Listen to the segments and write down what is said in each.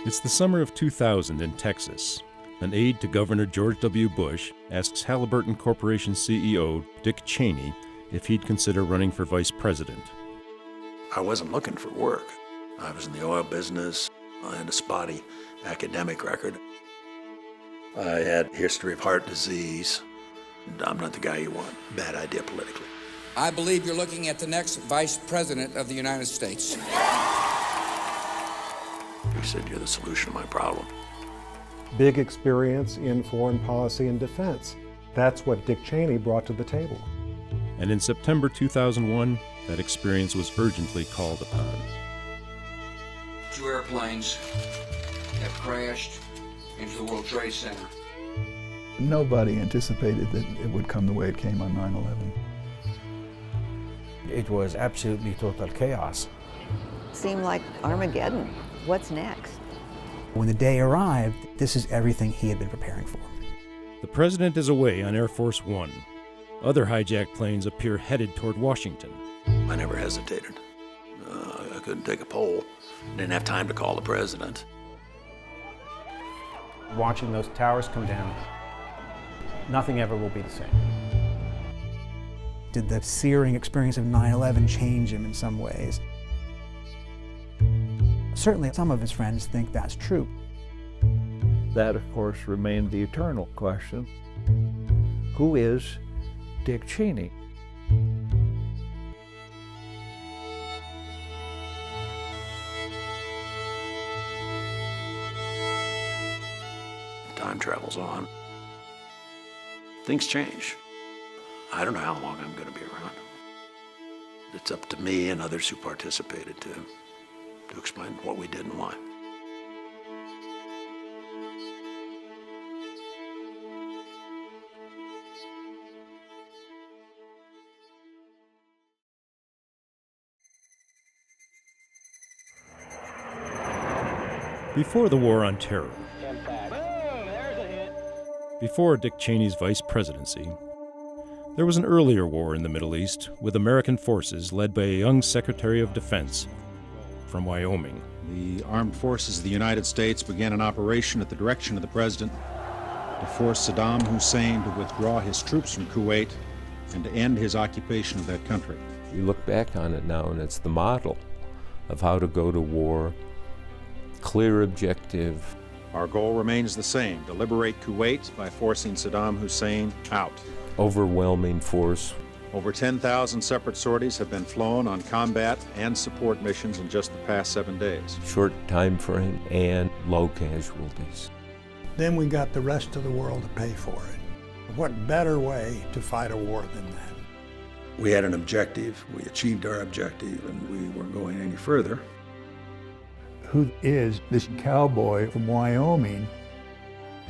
It's the summer of 2000 in Texas. An aide to Governor George W. Bush asks Halliburton Corporation CEO Dick Cheney if he'd consider running for vice president. I wasn't looking for work. I was in the oil business. I had a spotty academic record. I had a history of heart disease. I'm not the guy you want. Bad idea politically. I believe you're looking at the next vice president of the United States. He said, you're the solution to my problem. Big experience in foreign policy and defense. That's what Dick Cheney brought to the table. And in September 2001, that experience was urgently called upon. 2 airplanes have crashed into the World Trade Center. Nobody anticipated that it would come the way it came on 9/11. It was absolutely total chaos. Seemed like Armageddon. What's next? When the day arrived, this is everything he had been preparing for. The president is away on Air Force One. Other hijacked planes appear headed toward Washington. I never hesitated. I couldn't take a poll. Didn't have time to call the president. Watching those towers come down, nothing ever will be the same. Did the searing experience of 9/11 change him in some ways? Certainly some of his friends think that's true. That, of course, remained the eternal question. Who is Dick Cheney? Time travels on. Things change. I don't know how long I'm going to be around. It's up to me and others who participated to explain what we did and why. Before the War on Terror, before Dick Cheney's vice presidency, there was an earlier war in the Middle East with American forces led by a young Secretary of Defense from Wyoming. The armed forces of the United States began an operation at the direction of the president to force Saddam Hussein to withdraw his troops from Kuwait and to end his occupation of that country. You look back on it now, and it's the model of how to go to war, clear objective. Our goal remains the same, to liberate Kuwait by forcing Saddam Hussein out. Overwhelming force. Over 10,000 separate sorties have been flown on combat and support missions in just the past 7 days. Short time frame and low casualties. Then we got the rest of the world to pay for it. What better way to fight a war than that? We had an objective, we achieved our objective, and we weren't going any further. Who is this cowboy from Wyoming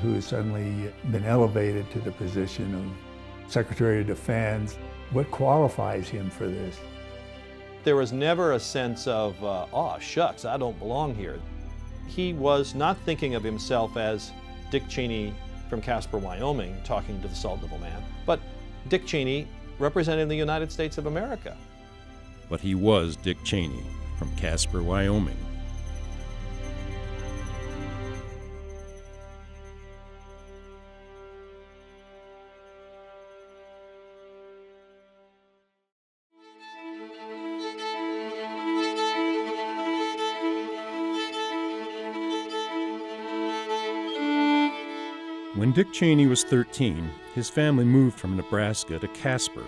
who has suddenly been elevated to the position of Secretary of Defense? What qualifies him for this? There was never a sense of, oh, shucks, I don't belong here. He was not thinking of himself as Dick Cheney from Casper, Wyoming, talking to the Salt Devil Man, but Dick Cheney representing the United States of America. But he was Dick Cheney from Casper, Wyoming. When Dick Cheney was 13, his family moved from Nebraska to Casper,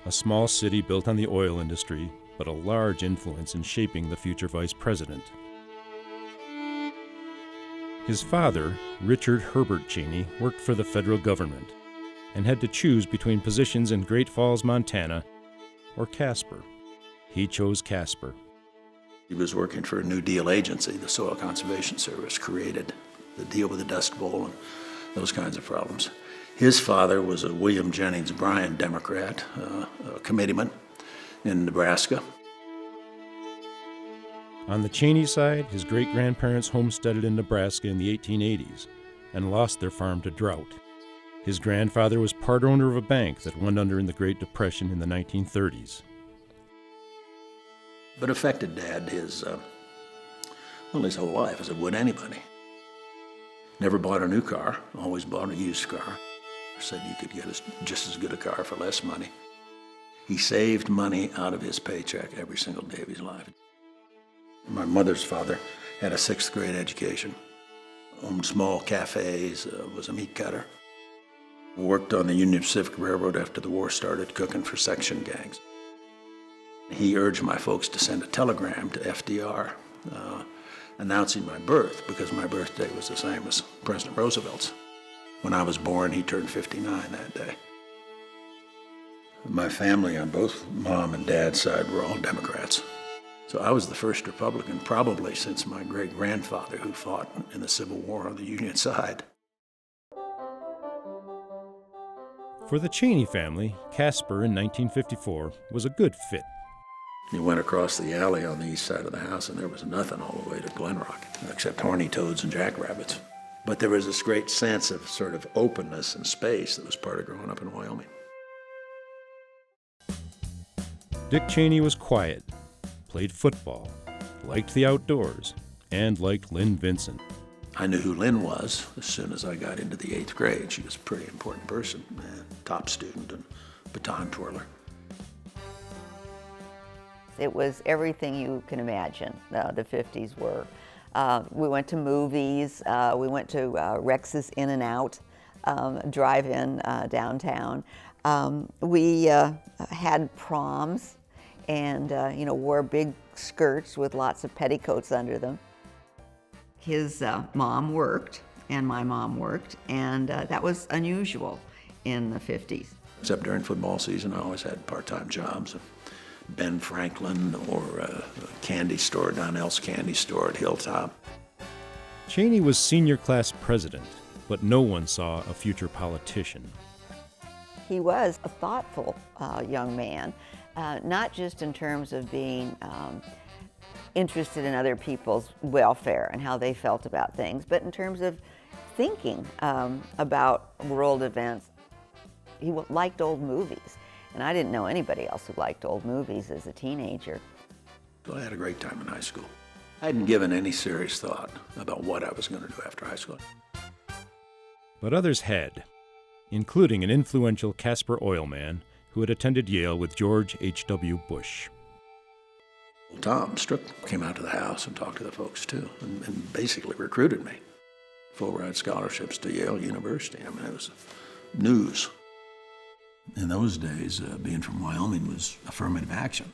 a small city built on the oil industry, but a large influence in shaping the future vice president. His father, Richard Herbert Cheney, worked for the federal government and had to choose between positions in Great Falls, Montana, or Casper. He chose Casper. He was working for a New Deal agency, the Soil Conservation Service created the deal with the Dust Bowl and those kinds of problems. His father was a William Jennings Bryan Democrat, a committeeman in Nebraska. On the Cheney side, his great-grandparents homesteaded in Nebraska in the 1880s and lost their farm to drought. His grandfather was part owner of a bank that went under in the Great Depression in the 1930s. But affected Dad his whole life, as it would anybody. Never bought a new car, always bought a used car. Said you could get just as good a car for less money. He saved money out of his paycheck every single day of his life. My mother's father had a 6th grade education, owned small cafes, was a meat cutter. Worked on the Union Pacific Railroad after the war started, cooking for section gangs. He urged my folks to send a telegram to FDR announcing my birth, because my birthday was the same as President Roosevelt's. When I was born, he turned 59 that day. My family on both mom and dad's side were all Democrats. So I was the first Republican probably since my great-grandfather who fought in the Civil War on the Union side. For the Cheney family, Casper in 1954 was a good fit. You went across the alley on the east side of the house and there was nothing all the way to Glenrock, except horny toads and jackrabbits. But there was this great sense of sort of openness and space that was part of growing up in Wyoming. Dick Cheney was quiet, played football, liked the outdoors, and liked Lynn Vincent. I knew who Lynn was as soon as I got into the 8th grade. She was a pretty important person, top student and baton twirler. It was everything you can imagine, the 50s were. We went to movies, we went to Rex's In-N-Out, drive-in downtown. We had proms and wore big skirts with lots of petticoats under them. His mom worked, and my mom worked, and that was unusual in the 50s. Except during football season, I always had part-time jobs. Ben Franklin or a candy store, Donnell's Candy Store at Hilltop. Cheney was senior class president, but no one saw a future politician. He was a thoughtful young man, not just in terms of being interested in other people's welfare and how they felt about things, but in terms of thinking about world events. He liked old movies, and I didn't know anybody else who liked old movies as a teenager. So I had a great time in high school. I hadn't given any serious thought about what I was going to do after high school. But others had, including an influential Casper oil man who had attended Yale with George H.W. Bush. Tom Strook came out to the house and talked to the folks too, and basically recruited me. Full ride scholarships to Yale University. I mean, it was news. In those days, being from Wyoming was affirmative action.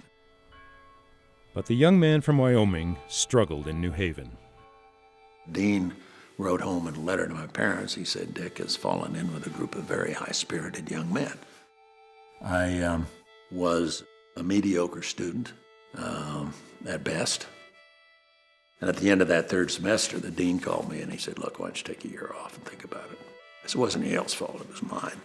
But the young man from Wyoming struggled in New Haven. Dean wrote home in a letter to my parents. He said, Dick has fallen in with a group of very high-spirited young men. I was a mediocre student at best. And at the end of that third semester, the dean called me and he said, look, why don't you take a year off and think about it? This wasn't Yale's fault, it was mine.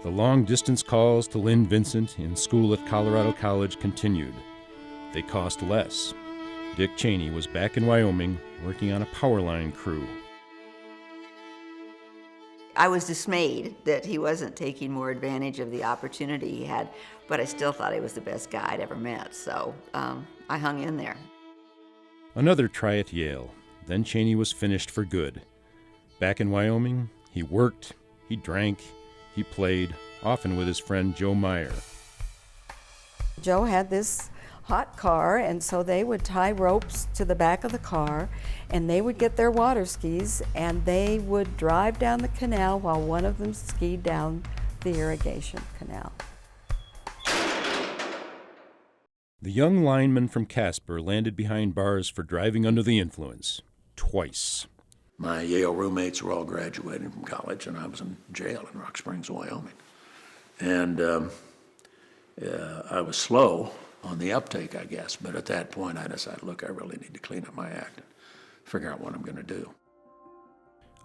The long-distance calls to Lynn Vincent in school at Colorado College continued. They cost less. Dick Cheney was back in Wyoming working on a power line crew. I was dismayed that he wasn't taking more advantage of the opportunity he had, but I still thought he was the best guy I'd ever met, so I hung in there. Another try at Yale. Then Cheney was finished for good. Back in Wyoming, he worked, he drank, he played, often with his friend Joe Meyer. Joe had this hot car, and so they would tie ropes to the back of the car, and they would get their water skis, and they would drive down the canal while one of them skied down the irrigation canal. The young lineman from Casper landed behind bars for driving under the influence, twice. My Yale roommates were all graduating from college, and I was in jail in Rock Springs, Wyoming. And I was slow on the uptake, I guess, but at that point I decided, look, I really need to clean up my act and figure out what I'm going to do.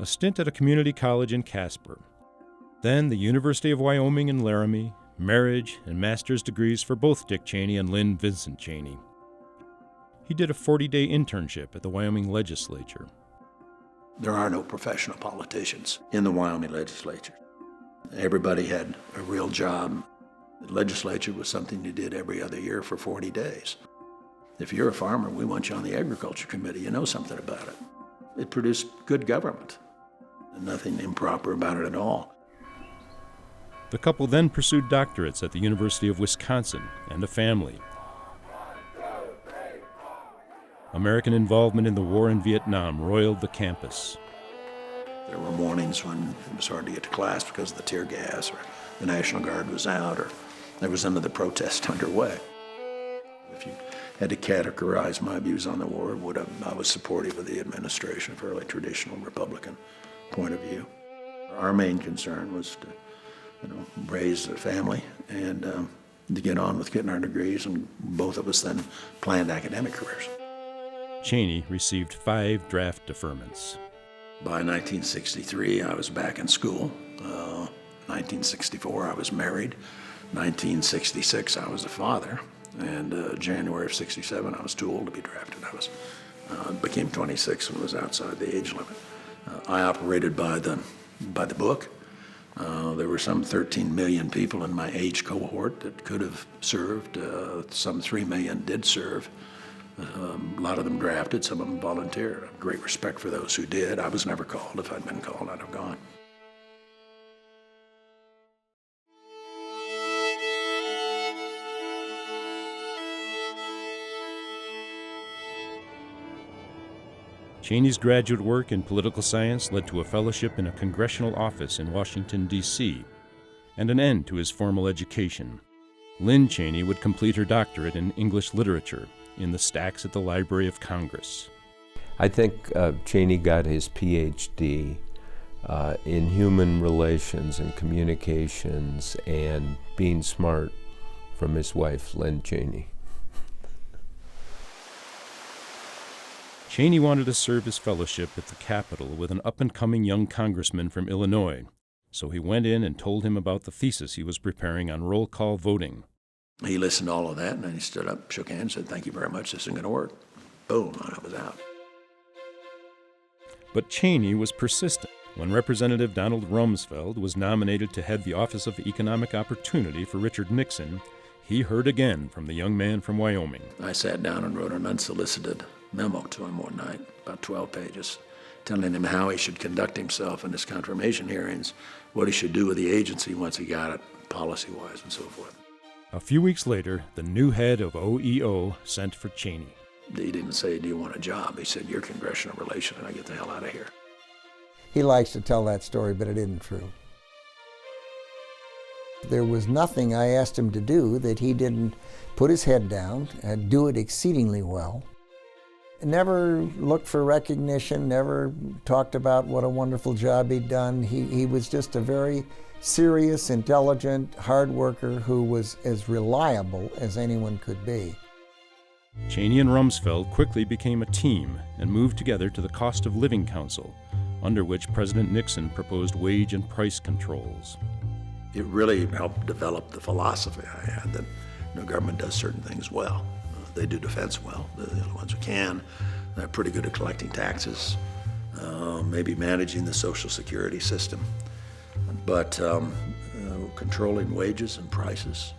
A stint at a community college in Casper. Then the University of Wyoming in Laramie, marriage and master's degrees for both Dick Cheney and Lynn Vincent Cheney. He did a 40-day internship at the Wyoming legislature. There are no professional politicians in the Wyoming legislature. Everybody had a real job. The legislature was something you did every other year for 40 days. If you're a farmer, we want you on the agriculture committee. You know something about it. It produced good government. Nothing improper about it at all. The couple then pursued doctorates at the University of Wisconsin and a family. American involvement in the war in Vietnam roiled the campus. There were mornings when it was hard to get to class because of the tear gas, or the National Guard was out, or there was another protest underway. If you had to categorize my views on the war, I was supportive of the administration, a fairly traditional Republican point of view. Our main concern was to raise a family and to get on with getting our degrees, and both of us then planned academic careers. Cheney received 5 draft deferments. By 1963, I was back in school. 1964, I was married. 1966, I was a father. And January of 67, I was too old to be drafted. I became 26 and was outside the age limit. I operated by the book. There were some 13 million people in my age cohort that could have served. Some 3 million did serve. A lot of them drafted, some of them volunteered. Great respect for those who did. I was never called. If I'd been called, I'd have gone. Cheney's graduate work in political science led to a fellowship in a congressional office in Washington, D.C., and an end to his formal education. Lynn Cheney would complete her doctorate in English literature in the stacks at the Library of Congress. I think Cheney got his PhD in human relations and communications and being smart from his wife, Lynn Cheney. Cheney wanted to serve his fellowship at the Capitol with an up-and-coming young congressman from Illinois, so he went in and told him about the thesis he was preparing on roll call voting. He listened to all of that, and then he stood up, shook hands, said, "Thank you very much, this isn't going to work." Boom, and I was out. But Cheney was persistent. When Representative Donald Rumsfeld was nominated to head the Office of Economic Opportunity for Richard Nixon, he heard again from the young man from Wyoming. I sat down and wrote an unsolicited memo to him one night, about 12 pages, telling him how he should conduct himself in his confirmation hearings, what he should do with the agency once he got it, policy-wise and so forth. A few weeks later, the new head of OEO sent for Cheney. He didn't say, "Do you want a job?" He said, "You're congressional relation, and I get the hell out of here." He likes to tell that story, but it isn't true. There was nothing I asked him to do that he didn't put his head down and do it exceedingly well. Never looked for recognition, never talked about what a wonderful job he'd done. He was just a very serious, intelligent, hard worker who was as reliable as anyone could be. Cheney and Rumsfeld quickly became a team and moved together to the Cost of Living Council, under which President Nixon proposed wage and price controls. It really helped develop the philosophy I had that government does certain things well. They do defense well. They're the only ones who can. They're pretty good at collecting taxes, maybe managing the Social Security system. But controlling wages and prices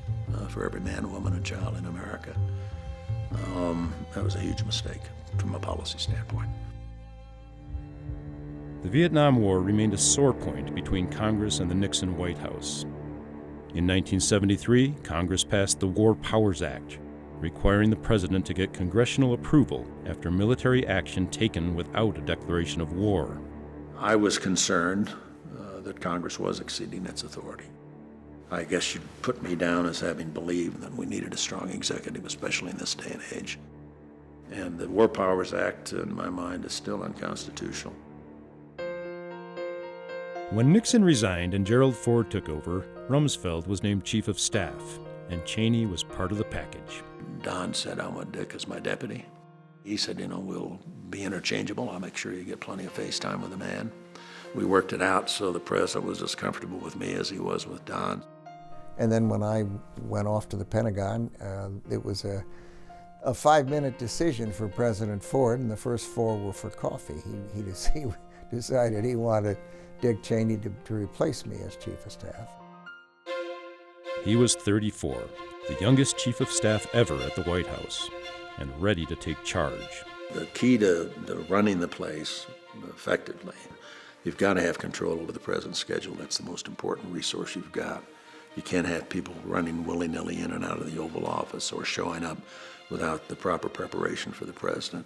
for every man, woman, and child in America, that was a huge mistake from a policy standpoint. The Vietnam War remained a sore point between Congress and the Nixon White House. In 1973, Congress passed the War Powers Act, requiring the president to get congressional approval after military action taken without a declaration of war. I was concerned that Congress was exceeding its authority. I guess you'd put me down as having believed that we needed a strong executive, especially in this day and age. And the War Powers Act, in my mind, is still unconstitutional. When Nixon resigned and Gerald Ford took over, Rumsfeld was named Chief of Staff, and Cheney was part of the package. Don said, "I want Dick as my deputy." He said, "We'll be interchangeable. I'll make sure you get plenty of face time with the man." We worked it out so the president was as comfortable with me as he was with Don. And then when I went off to the Pentagon, it was a 5-minute decision for President Ford, and the first 4 were for coffee. He decided he wanted Dick Cheney to replace me as Chief of Staff. He was 34, the youngest Chief of Staff ever at the White House, and ready to take charge. The key to running the place effectively, you've got to have control over the president's schedule. That's the most important resource you've got. You can't have people running willy-nilly in and out of the Oval Office or showing up without the proper preparation for the president.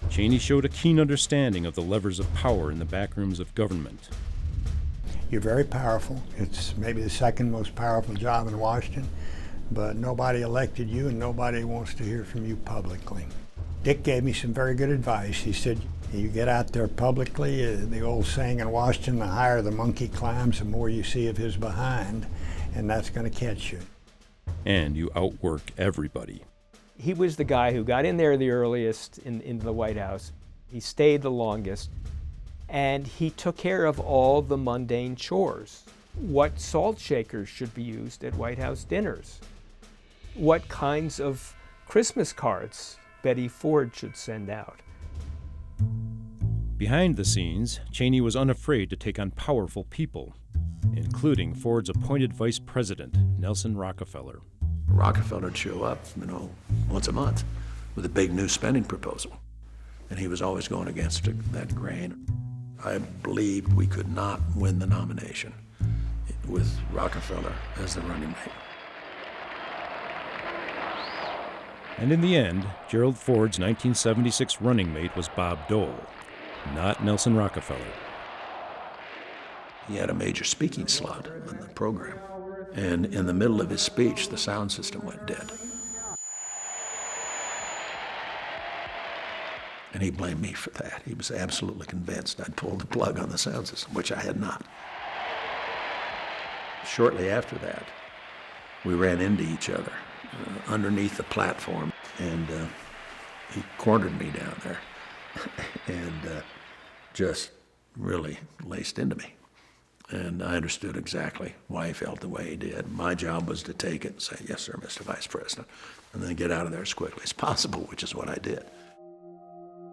Cheney showed a keen understanding of the levers of power in the backrooms of government. You're very powerful. It's maybe the second most powerful job in Washington, but nobody elected you and nobody wants to hear from you publicly. Dick gave me some very good advice. He said, you get out there publicly, the old saying in Washington, the higher the monkey climbs, the more you see of his behind, and that's going to catch you. And you outwork everybody. He was the guy who got in there the earliest in the White House. He stayed the longest, and he took care of all the mundane chores. What salt shakers should be used at White House dinners? What kinds of Christmas cards Betty Ford should send out? Behind the scenes, Cheney was unafraid to take on powerful people, including Ford's appointed vice president, Nelson Rockefeller. Rockefeller would show up, once a month with a big new spending proposal. And he was always going against that grain. I believed we could not win the nomination with Rockefeller as the running mate. And in the end, Gerald Ford's 1976 running mate was Bob Dole, not Nelson Rockefeller. He had a major speaking slot on the program. And in the middle of his speech, the sound system went dead. And he blamed me for that. He was absolutely convinced I'd pulled the plug on the sound system, which I had not. Shortly after that, we ran into each other underneath the platform, and he cornered me down there and just really laced into me. And I understood exactly why he felt the way he did. My job was to take it and say, yes, sir, Mr. Vice President, and then get out of there as quickly as possible, which is what I did.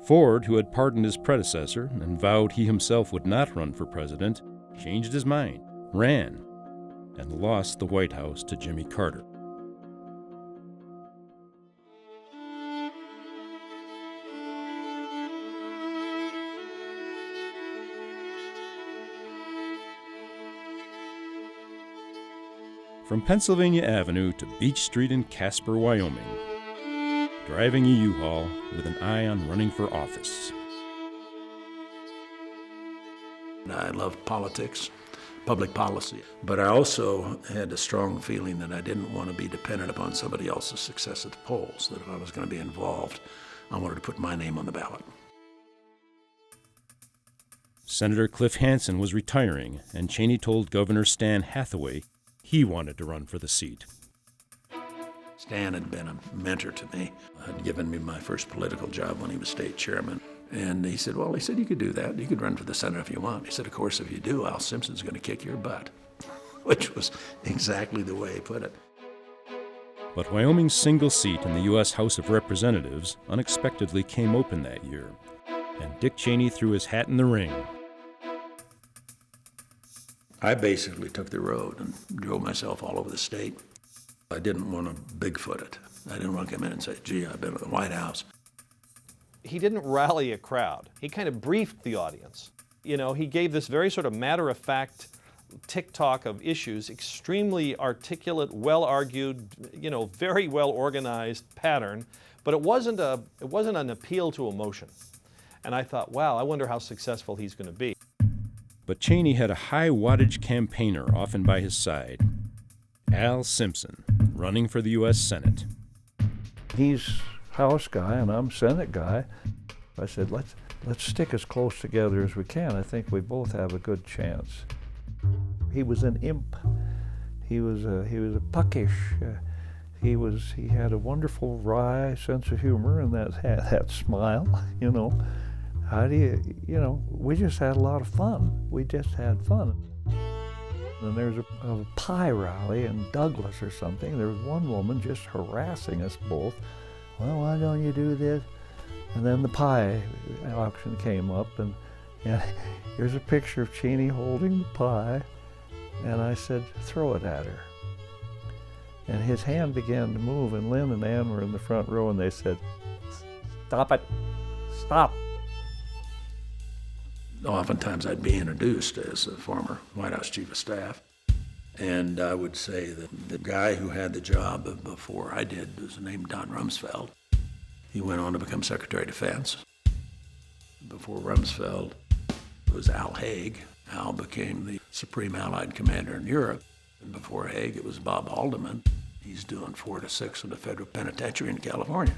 Ford, who had pardoned his predecessor and vowed he himself would not run for president, changed his mind, ran, and lost the White House to Jimmy Carter. From Pennsylvania Avenue to Beach Street in Casper, Wyoming, driving a U-Haul with an eye on running for office. I love politics, public policy, but I also had a strong feeling that I didn't want to be dependent upon somebody else's success at the polls, that if I was going to be involved, I wanted to put my name on the ballot. Senator Cliff Hansen was retiring, and Cheney told Governor Stan Hathaway he wanted to run for the seat. Stan had been a mentor to me, had given me my first political job when he was state chairman. And he said, you could do that. You could run for the Senate if you want. He said, of course, if you do, Al Simpson's going to kick your butt, which was exactly the way he put it. But Wyoming's single seat in the U.S. House of Representatives unexpectedly came open that year, and Dick Cheney threw his hat in the ring. I basically took the road and drove myself all over the state. I didn't want to Bigfoot it. I didn't want to come in and say, gee, I've been to the White House. He didn't rally a crowd. He kind of briefed the audience. He gave this very sort of matter-of-fact tick-tock of issues, extremely articulate, well-argued, very well-organized pattern, but it wasn't an appeal to emotion. And I thought, wow, I wonder how successful he's going to be. But Cheney had a high-wattage campaigner often by his side, Al Simpson, running for the U.S. Senate. He's House guy and I'm Senate guy. I said, let's stick as close together as we can. I think we both have a good chance. He was an imp. He was a puckish. He had a wonderful wry sense of humor and that smile. How do we just had a lot of fun. We just had fun. And there's a pie rally in Douglas or something. There was one woman just harassing us both. Well, why don't you do this? And then the pie auction came up, and here's a picture of Cheney holding the pie. And I said, throw it at her. And his hand began to move, and Lynn and Ann were in the front row, and they said, stop it, stop. Oftentimes I'd be introduced as a former White House Chief of Staff, and I would say that the guy who had the job before I did was named Don Rumsfeld. He went on to become Secretary of Defense. Before Rumsfeld, it was Al Haig. Al became the Supreme Allied Commander in Europe. And before Haig, it was Bob Haldeman. He's doing 4 to 6 in the federal penitentiary in California.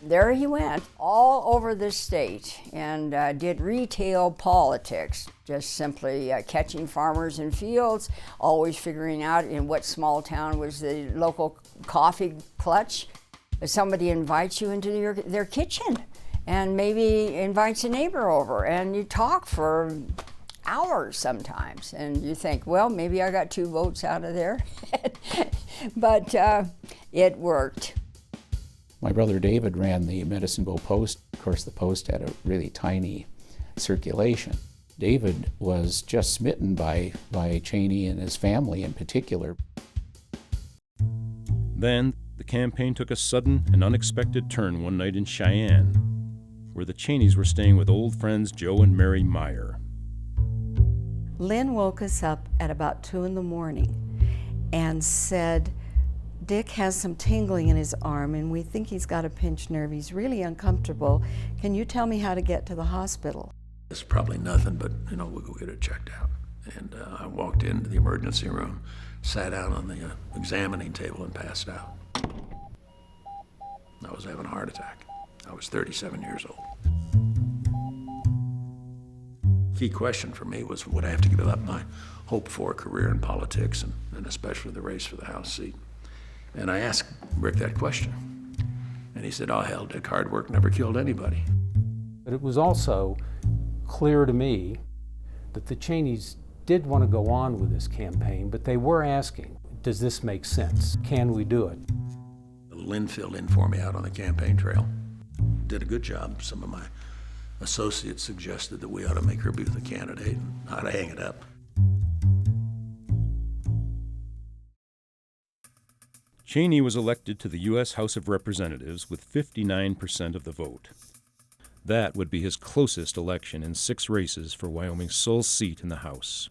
There he went all over the state and did retail politics, just simply catching farmers in fields, always figuring out in what small town was the local coffee clutch. If somebody invites you into their kitchen and maybe invites a neighbor over, and you talk for hours sometimes, and you think, well, maybe I got 2 votes out of there. But it worked. My brother David ran the Medicine Bow Post. Of course, the Post had a really tiny circulation. David was just smitten by Cheney and his family in particular. Then, the campaign took a sudden and unexpected turn one night in Cheyenne, where the Cheneys were staying with old friends Joe and Mary Meyer. Lynn woke us up at about 2 in the morning and said, Dick has some tingling in his arm and we think he's got a pinched nerve. He's really uncomfortable. Can you tell me how to get to the hospital? It's probably nothing, but we'll go get it checked out. And I walked into the emergency room, sat down on the examining table and passed out. I was having a heart attack. I was 37 years old. Key question for me was, would I have to give up my hoped-for career in politics and especially the race for the House seat? And I asked Rick that question. And he said, oh, hell, Dick, hard work never killed anybody. But it was also clear to me that the Cheneys did want to go on with this campaign, but they were asking, does this make sense? Can we do it? Lynn filled in for me out on the campaign trail. Did a good job. Some of my associates suggested that we ought to make her be the candidate and how to hang it up. Cheney was elected to the U.S. House of Representatives with 59% of the vote. That would be his closest election in 6 races for Wyoming's sole seat in the House.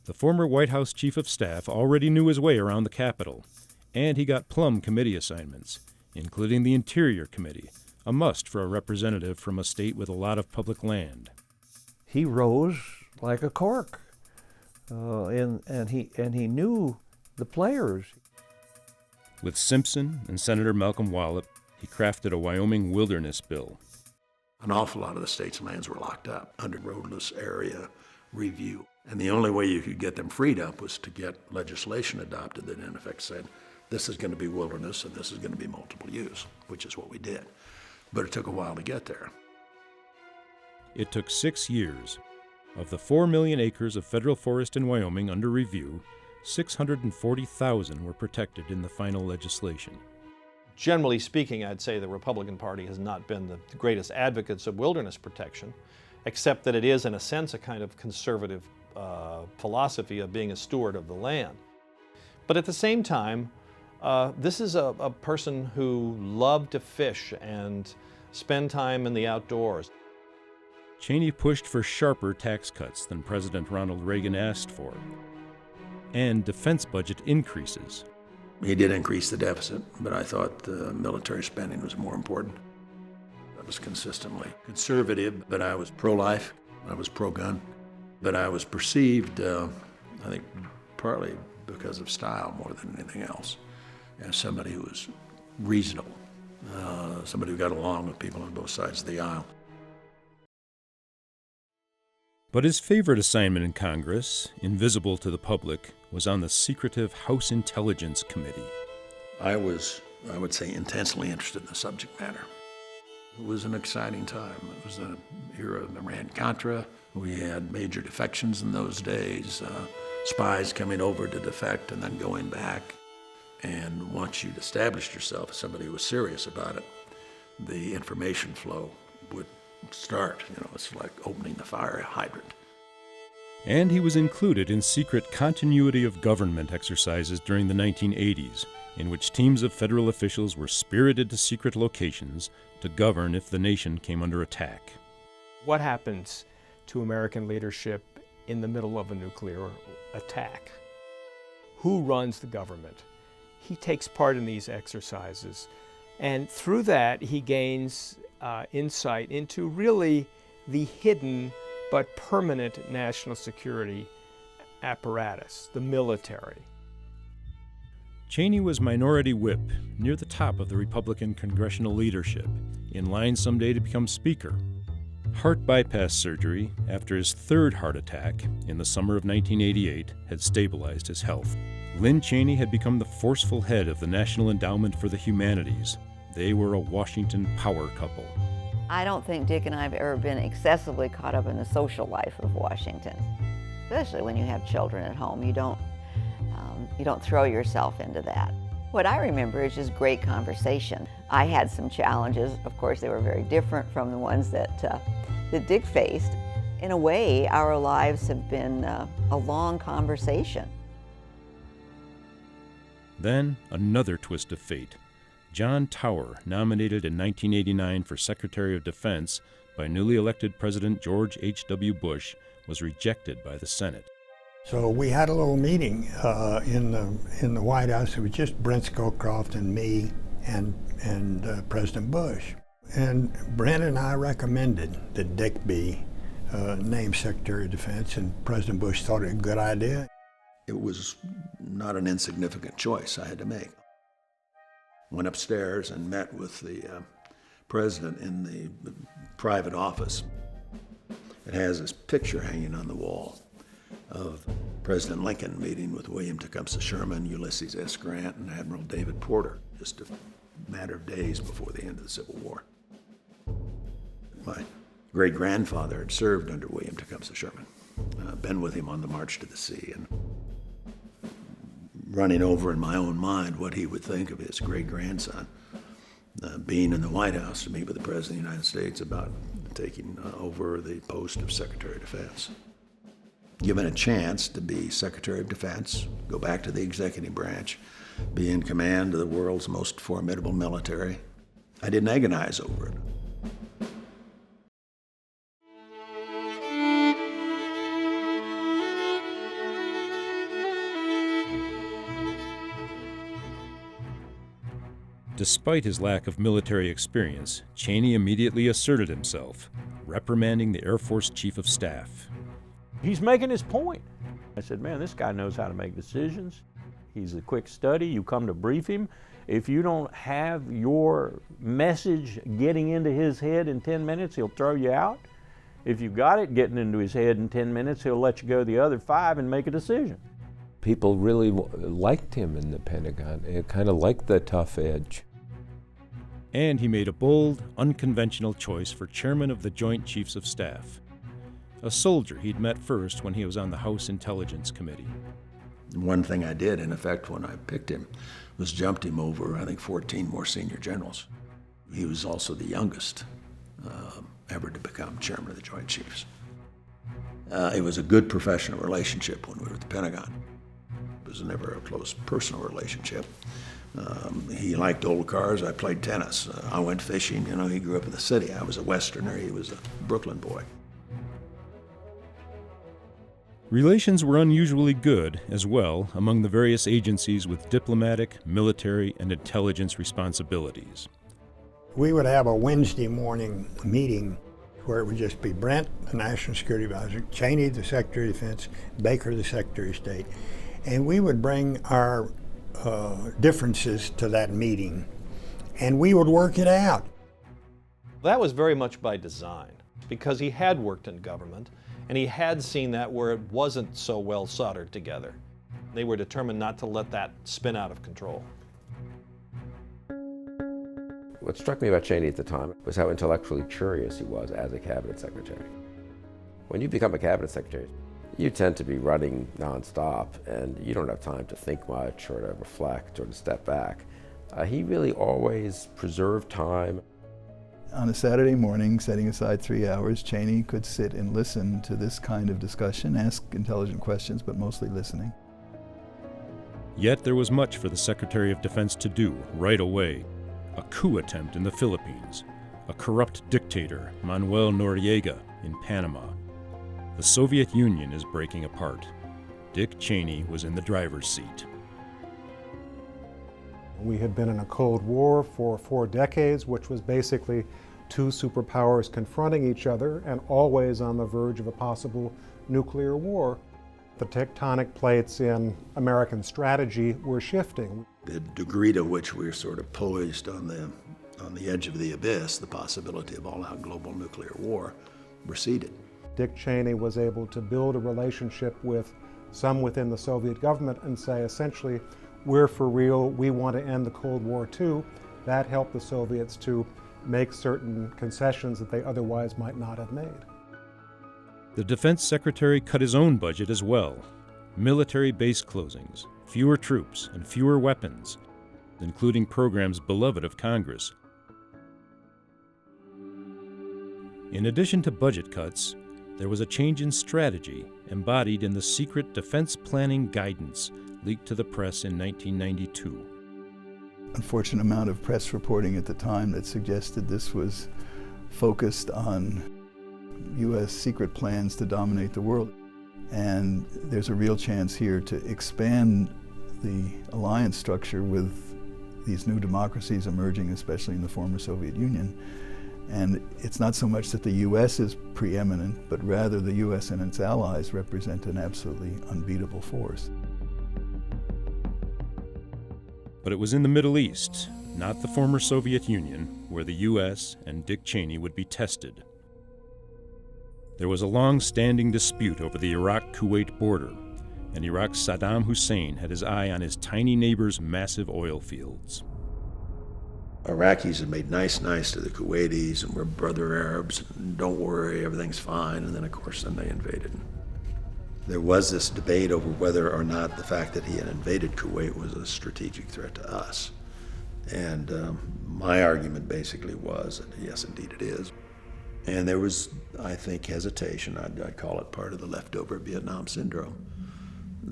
The former White House Chief of Staff already knew his way around the Capitol, and he got plum committee assignments, including the Interior Committee, a must for a representative from a state with a lot of public land. He rose like a cork, and he knew the players. With Simpson and Senator Malcolm Wallop, he crafted a Wyoming wilderness bill. An awful lot of the state's lands were locked up under roadless area review. And the only way you could get them freed up was to get legislation adopted that in effect said, this is going to be wilderness and this is going to be multiple use, which is what we did. But it took a while to get there. It took 6 years. Of the 4 million acres of federal forest in Wyoming under review, 640,000 were protected in the final legislation. Generally speaking, I'd say the Republican Party has not been the greatest advocates of wilderness protection, except that it is, in a sense, a kind of conservative philosophy of being a steward of the land. But at the same time, this is a person who loved to fish and spend time in the outdoors. Cheney pushed for sharper tax cuts than President Ronald Reagan asked for, and defense budget increases. He did increase the deficit, but I thought the military spending was more important. I was consistently conservative, but I was pro-life, I was pro-gun, but I was perceived, I think, partly because of style more than anything else, as somebody who was reasonable, somebody who got along with people on both sides of the aisle. But his favorite assignment in Congress, invisible to the public, was on the secretive House Intelligence Committee. I was, I would say, intensely interested in the subject matter. It was an exciting time. It was an era of Iran-Contra. We had major defections in those days, spies coming over to defect and then going back. And once you'd established yourself as somebody who was serious about it, the information flow would start. You know, it's like opening the fire hydrant. And he was included in secret continuity of government exercises during the 1980s, in which teams of federal officials were spirited to secret locations to govern if the nation came under attack. What happens to American leadership in the middle of a nuclear attack? Who runs the government? He takes part in these exercises, and through that he gains insight into really the hidden but permanent national security apparatus, the military. Cheney was minority whip, near the top of the Republican congressional leadership, in line someday to become Speaker. Heart bypass surgery, after his third heart attack in the summer of 1988, had stabilized his health. Lynn Cheney had become the forceful head of the National Endowment for the Humanities. They were a Washington power couple. I don't think Dick and I have ever been excessively caught up in the social life of Washington, especially when you have children at home. You don't throw yourself into that. What I remember is just great conversation. I had some challenges. Of course, they were very different from the ones that Dick faced. In a way, our lives have been a long conversation. Then, another twist of fate. John Tower, nominated in 1989 for Secretary of Defense by newly elected President George H.W. Bush, was rejected by the Senate. So we had a little meeting in the White House. It was just Brent Scowcroft and me and President Bush. And Brent and I recommended that Dick be named Secretary of Defense, and President Bush thought it a good idea. It was not an insignificant choice I had to make. Went upstairs and met with the president in the private office. It has this picture hanging on the wall of President Lincoln meeting with William Tecumseh Sherman, Ulysses S. Grant, and Admiral David Porter, just a matter of days before the end of the Civil War. My great-grandfather had served under William Tecumseh Sherman, been with him on the March to the Sea, and running over in my own mind what he would think of his great-grandson being in the White House to meet with the President of the United States about taking over the post of Secretary of Defense. Given a chance to be Secretary of Defense, go back to the executive branch, be in command of the world's most formidable military, I didn't agonize over it. Despite his lack of military experience, Cheney immediately asserted himself, reprimanding the Air Force Chief of Staff. He's making his point. I said, man, this guy knows how to make decisions. He's a quick study. You come to brief him. If you don't have your message getting into his head in 10 minutes, he'll throw you out. If you've got it getting into his head in 10 minutes, he'll let you go the other 5 and make a decision. People really liked him in the Pentagon. It kind of liked the tough edge. And he made a bold, unconventional choice for chairman of the Joint Chiefs of Staff, a soldier he'd met first when he was on the House Intelligence Committee. One thing I did, in effect, when I picked him, was jumped him over, I think, 14 more senior generals. He was also the youngest ever to become chairman of the Joint Chiefs. It was a good professional relationship when we were at the Pentagon. It was never a close personal relationship. He liked old cars, I played tennis. I went fishing, you know, he grew up in the city. I was a Westerner, he was a Brooklyn boy. Relations were unusually good, as well, among the various agencies with diplomatic, military, and intelligence responsibilities. We would have a Wednesday morning meeting where it would just be Brent, the National Security Advisor, Cheney, the Secretary of Defense, Baker, the Secretary of State, and we would bring our differences to that meeting, and we would work it out. That was very much by design, because he had worked in government, and he had seen that where it wasn't so well soldered together. They were determined not to let that spin out of control. What struck me about Cheney at the time was how intellectually curious he was as a cabinet secretary. When you become a cabinet secretary, you tend to be running nonstop, and you don't have time to think much or to reflect or to step back. He really always preserved time. On a Saturday morning, setting aside 3 hours, Cheney could sit and listen to this kind of discussion, ask intelligent questions, but mostly listening. Yet there was much for the Secretary of Defense to do right away. A coup attempt in the Philippines, a corrupt dictator, Manuel Noriega, in Panama. The Soviet Union is breaking apart. Dick Cheney was in the driver's seat. We had been in a Cold War for 4 decades, which was basically two superpowers confronting each other and always on the verge of a possible nuclear war. The tectonic plates in American strategy were shifting. The degree to which we were sort of poised on the edge of the abyss, the possibility of all-out global nuclear war, receded. Dick Cheney was able to build a relationship with some within the Soviet government and say, essentially, we're for real, we want to end the Cold War too. That helped the Soviets to make certain concessions that they otherwise might not have made. The defense secretary cut his own budget as well. Military base closings, fewer troops, and fewer weapons, including programs beloved of Congress. In addition to budget cuts, there was a change in strategy embodied in the secret defense planning guidance leaked to the press in 1992. Unfortunate amount of press reporting at the time that suggested this was focused on U.S. secret plans to dominate the world. And there's a real chance here to expand the alliance structure with these new democracies emerging, especially in the former Soviet Union. And it's not so much that the U.S. is preeminent, but rather the U.S. and its allies represent an absolutely unbeatable force. But it was in the Middle East, not the former Soviet Union, where the U.S. and Dick Cheney would be tested. There was a long-standing dispute over the Iraq-Kuwait border, and Iraq's Saddam Hussein had his eye on his tiny neighbor's massive oil fields. Iraqis had made nice to the Kuwaitis, and we're brother Arabs, and don't worry, everything's fine, and then of course they invaded. There was this debate over whether or not the fact that he had invaded Kuwait was a strategic threat to us. And my argument basically was that yes, indeed it is. And there was, I think, hesitation. I'd call it part of the leftover Vietnam syndrome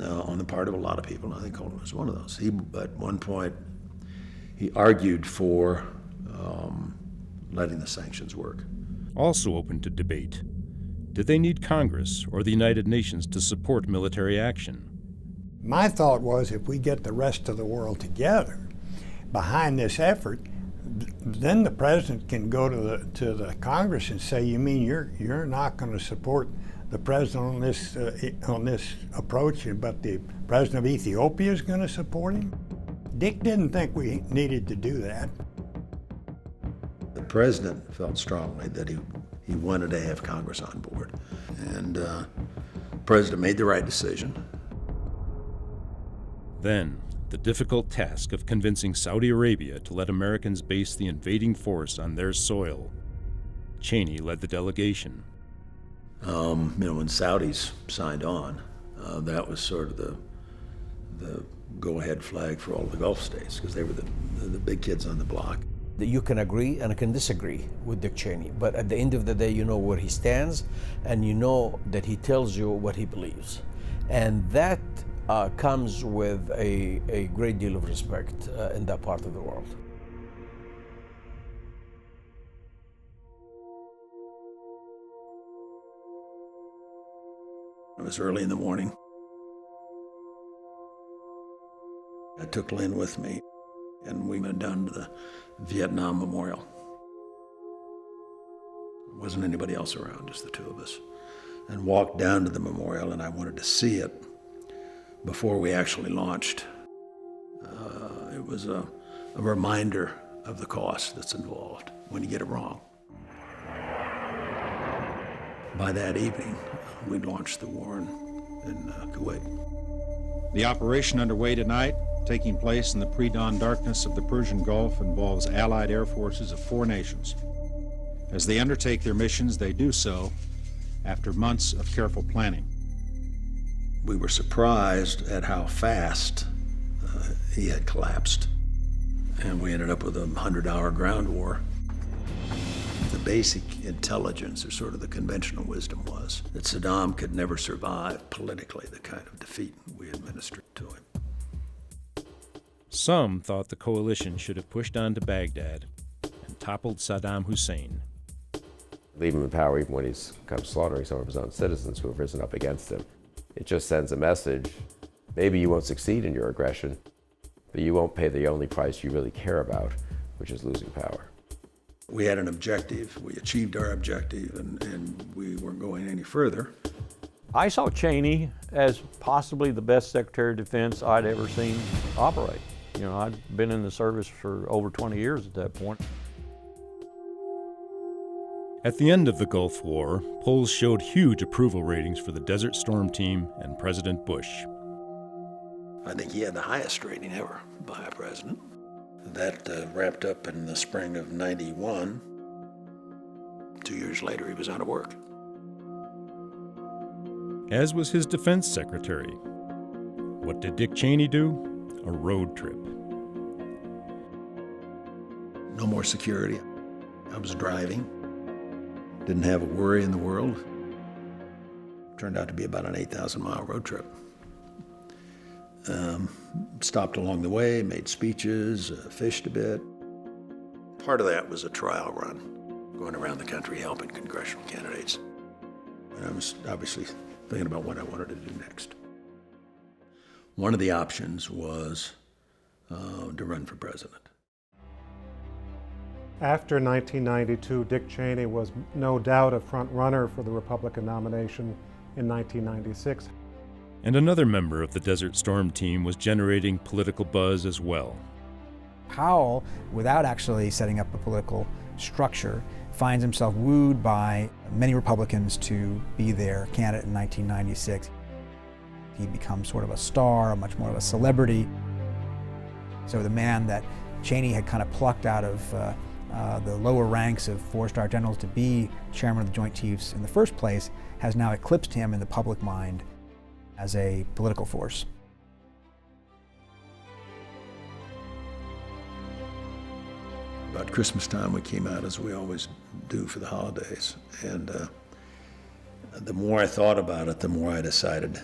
on the part of a lot of people, and I think Coleman was one of those. At one point, he argued for letting the sanctions work. Also open to debate. Did they need Congress or the United Nations to support military action? My thought was if we get the rest of the world together behind this effort, then the president can go to the Congress and say, you mean you're not going to support the president on this approach, but the president of Ethiopia is going to support him? Dick didn't think we needed to do that. The president felt strongly that he wanted to have Congress on board, and the president made the right decision. Then, the difficult task of convincing Saudi Arabia to let Americans base the invading force on their soil. Cheney led the delegation. When Saudis signed on, that was sort of the go-ahead flag for all the Gulf states, because they were the big kids on the block. You can agree and can disagree with Dick Cheney, but at the end of the day, you know where he stands, and you know that he tells you what he believes. And that comes with a great deal of respect in that part of the world. It was early in the morning. I took Lynn with me, and we went down to the Vietnam Memorial. There wasn't anybody else around, just the two of us, and walked down to the memorial, and I wanted to see it before we actually launched. It was a reminder of the cost that's involved when you get it wrong. By that evening, we launched the war in Kuwait. The operation underway tonight taking place in the pre-dawn darkness of the Persian Gulf, involves Allied air forces of 4 nations. As they undertake their missions, they do so after months of careful planning. We were surprised at how fast he had collapsed, and we ended up with a 100-hour ground war. The basic intelligence, or sort of the conventional wisdom, was that Saddam could never survive politically the kind of defeat we administered to him. Some thought the coalition should have pushed on to Baghdad and toppled Saddam Hussein. Leave him in power even when he's kind of slaughtering some of his own citizens who have risen up against him. It just sends a message. Maybe you won't succeed in your aggression, but you won't pay the only price you really care about, which is losing power. We had an objective. We achieved our objective, and we weren't going any further. I saw Cheney as possibly the best Secretary of Defense I'd ever seen operate. You know, I'd been in the service for over 20 years at that point. At the end of the Gulf War, polls showed huge approval ratings for the Desert Storm team and President Bush. I think he had the highest rating ever by a president. That wrapped up in the spring of '91. 2 years later, he was out of work. As was his defense secretary. What did Dick Cheney do? A road trip. No more security. I was driving. Didn't have a worry in the world. Turned out to be about an 8,000-mile road trip. Stopped along the way, made speeches, fished a bit. Part of that was a trial run, going around the country helping congressional candidates. And I was obviously thinking about what I wanted to do next. One of the options was to run for president. After 1992, Dick Cheney was no doubt a front runner for the Republican nomination in 1996. And another member of the Desert Storm team was generating political buzz as well. Powell, without actually setting up a political structure, finds himself wooed by many Republicans to be their candidate in 1996. He becomes sort of a star, much more of a celebrity. So the man that Cheney had kind of plucked out of the lower ranks of four-star generals to be chairman of the Joint Chiefs in the first place has now eclipsed him in the public mind as a political force. About Christmas time, we came out as we always do for the holidays. And the more I thought about it, the more I decided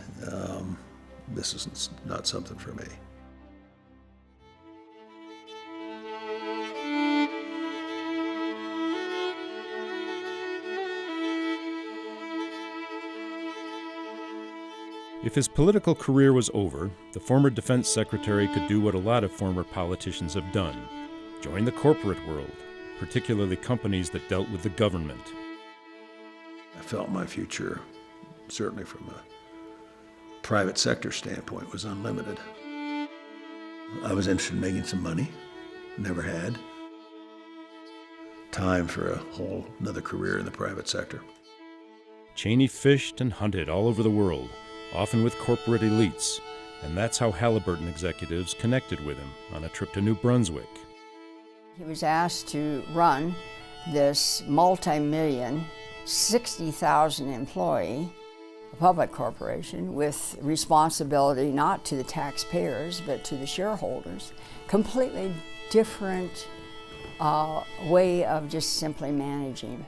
this is not something for me. If his political career was over, the former defense secretary could do what a lot of former politicians have done: join the corporate world, particularly companies that dealt with the government. I felt my future, certainly from a private sector standpoint, was unlimited. I was interested in making some money, never had. Time for a whole another career in the private sector. Cheney fished and hunted all over the world, often with corporate elites, and that's how Halliburton executives connected with him on a trip to New Brunswick. He was asked to run this multi-million, 60,000 employee public corporation with responsibility not to the taxpayers but to the shareholders. Completely different way of just simply managing.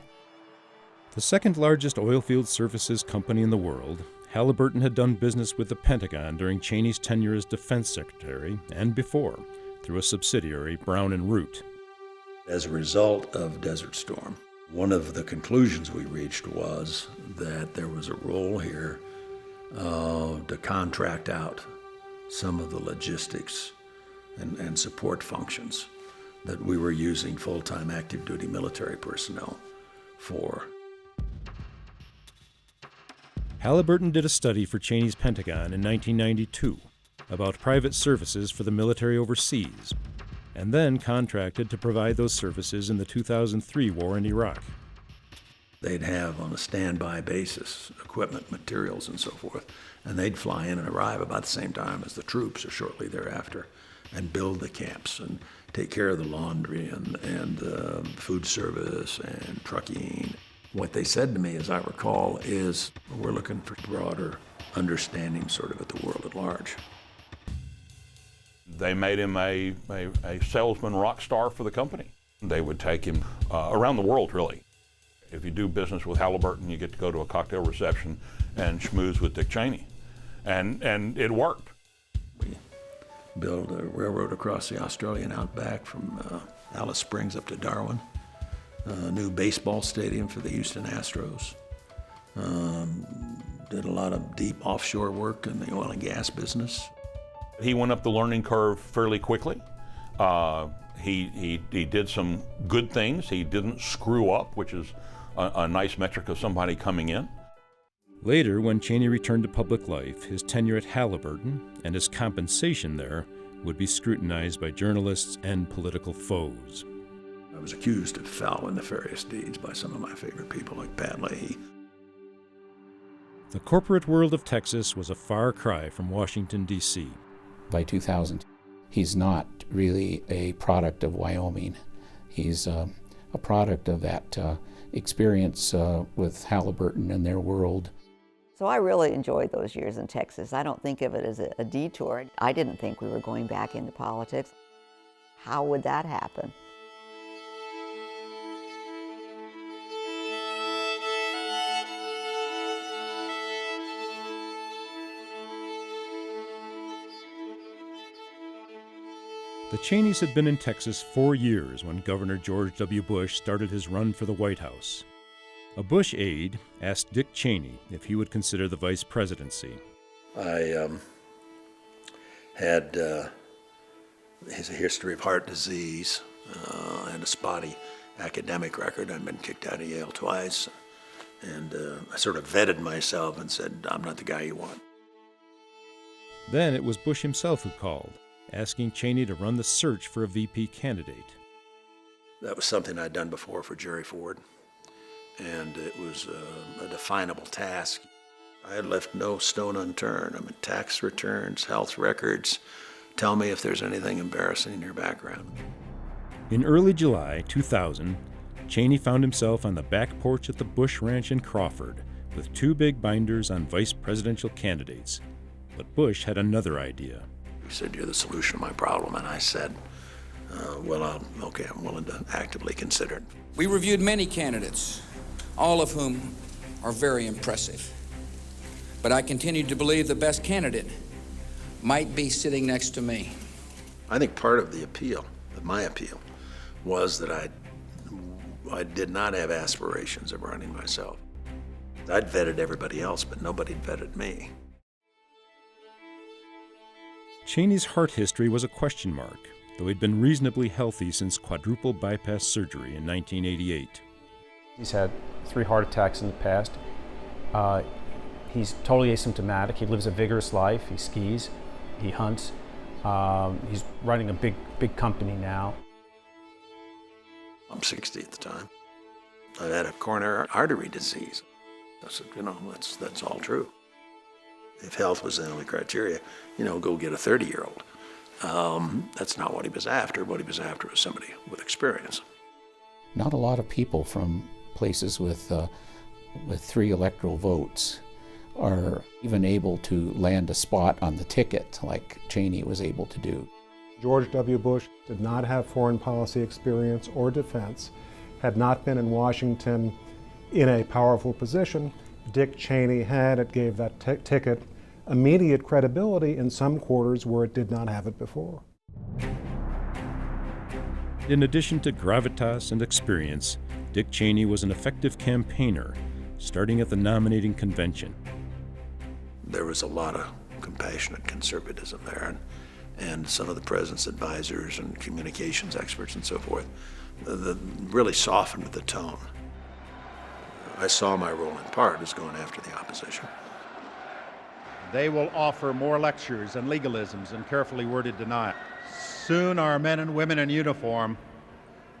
The second largest oilfield services company in the world, Halliburton had done business with the Pentagon during Cheney's tenure as defense secretary and before, through a subsidiary, Brown and Root. As a result of Desert Storm, one of the conclusions we reached was that there was a role here to contract out some of the logistics and support functions that we were using full-time active duty military personnel for. Halliburton did a study for Cheney's Pentagon in 1992 about private services for the military overseas, and then contracted to provide those services in the 2003 war in Iraq. They'd have on a standby basis equipment, materials, and so forth, and they'd fly in and arrive about the same time as the troops or shortly thereafter and build the camps and take care of the laundry and food service and trucking. What they said to me, as I recall, is we're looking for broader understanding sort of at the world at large. They made him a salesman rock star for the company. They would take him around the world, really. If you do business with Halliburton, you get to go to a cocktail reception and schmooze with Dick Cheney. And it worked. We built a railroad across the Australian outback from Alice Springs up to Darwin. A new baseball stadium for the Houston Astros. Did a lot of deep offshore work in the oil and gas business. He went up the learning curve fairly quickly. He did some good things. He didn't screw up, which is a nice metric of somebody coming in. Later, when Cheney returned to public life, his tenure at Halliburton and his compensation there would be scrutinized by journalists and political foes. I was accused of foul and nefarious deeds by some of my favorite people like Pat Leahy. The corporate world of Texas was a far cry from Washington, D.C. By 2000, he's not really a product of Wyoming. He's a product of that experience with Halliburton and their world. So I really enjoyed those years in Texas. I don't think of it as a detour. I didn't think we were going back into politics. How would that happen? The Cheneys had been in Texas 4 years when Governor George W. Bush started his run for the White House. A Bush aide asked Dick Cheney if he would consider the vice presidency. I had a history of heart disease and a spotty academic record. I'd been kicked out of Yale twice. And I sort of vetted myself and said, I'm not the guy you want. Then it was Bush himself who called, asking Cheney to run the search for a VP candidate. That was something I'd done before for Jerry Ford, and it was a definable task. I had left no stone unturned. I mean, tax returns, health records. Tell me if there's anything embarrassing in your background. In early July 2000, Cheney found himself on the back porch at the Bush Ranch in Crawford with 2 big binders on vice presidential candidates. But Bush had another idea. He said, you're the solution to my problem. And I said, I'm willing to actively consider it. We reviewed many candidates, all of whom are very impressive. But I continued to believe the best candidate might be sitting next to me. I think part of the appeal, of my appeal, was that I did not have aspirations of running myself. I'd vetted everybody else, but nobody vetted me. Cheney's heart history was a question mark, though he'd been reasonably healthy since quadruple bypass surgery in 1988. He's had 3 heart attacks in the past. He's totally asymptomatic. He lives a vigorous life. He skis, he hunts. He's running a big company now. I'm 60 at the time. I had a coronary artery disease. I said, that's all true. If health was the only criteria, go get a 30-year-old. That's not what he was after. What he was after was somebody with experience. Not a lot of people from places with 3 electoral votes are even able to land a spot on the ticket like Cheney was able to do. George W. Bush did not have foreign policy experience or defense, had not been in Washington in a powerful position. Dick Cheney had. It gave that ticket immediate credibility in some quarters where it did not have it before. In addition to gravitas and experience, Dick Cheney was an effective campaigner, starting at the nominating convention. There was a lot of compassionate conservatism there, and some of the president's advisors and communications experts and so forth really softened the tone. I saw my role in part as going after the opposition. They will offer more lectures and legalisms and carefully worded denial. Soon our men and women in uniform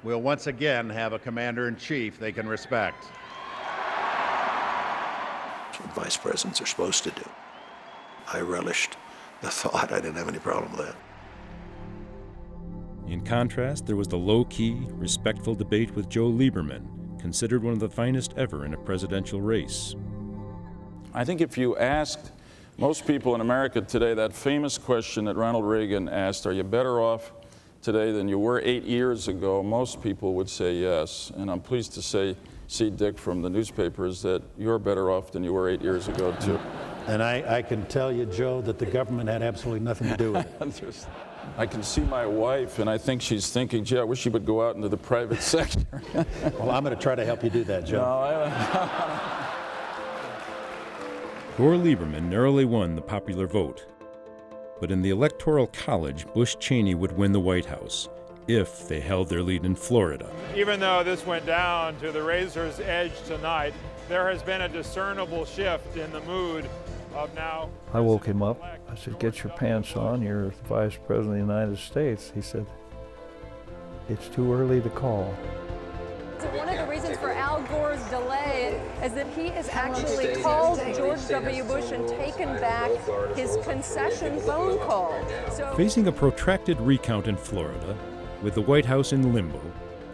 will once again have a commander-in-chief they can respect. vice presidents are supposed to do. I relished the thought. I didn't have any problem with that. In contrast, there was the low-key, respectful debate with Joe Lieberman, considered one of the finest ever in a presidential race. I think if you asked most people in America today that famous question that Ronald Reagan asked, are you better off today than you were 8 years ago, most people would say yes. And I'm pleased to see, Dick, from the newspapers that you're better off than you were 8 years ago, too. And I can tell you, Joe, that the government had absolutely nothing to do with it. I can see my wife, and I think she's thinking, gee, I wish she would go out into the private sector. Well, I'm going to try to help you do that, Joe. Gore Lieberman narrowly won the popular vote. But in the Electoral College, Bush-Cheney would win the White House if they held their lead in Florida. Even though this went down to the razor's edge tonight, there has been a discernible shift in the mood of now. I woke him up. I said, get your pants on. You're the Vice President of the United States. He said, it's too early to call. One of the reasons for Al Gore's delay is that he has actually called George W. Bush and taken back his concession phone call. Facing a protracted recount in Florida, with the White House in limbo,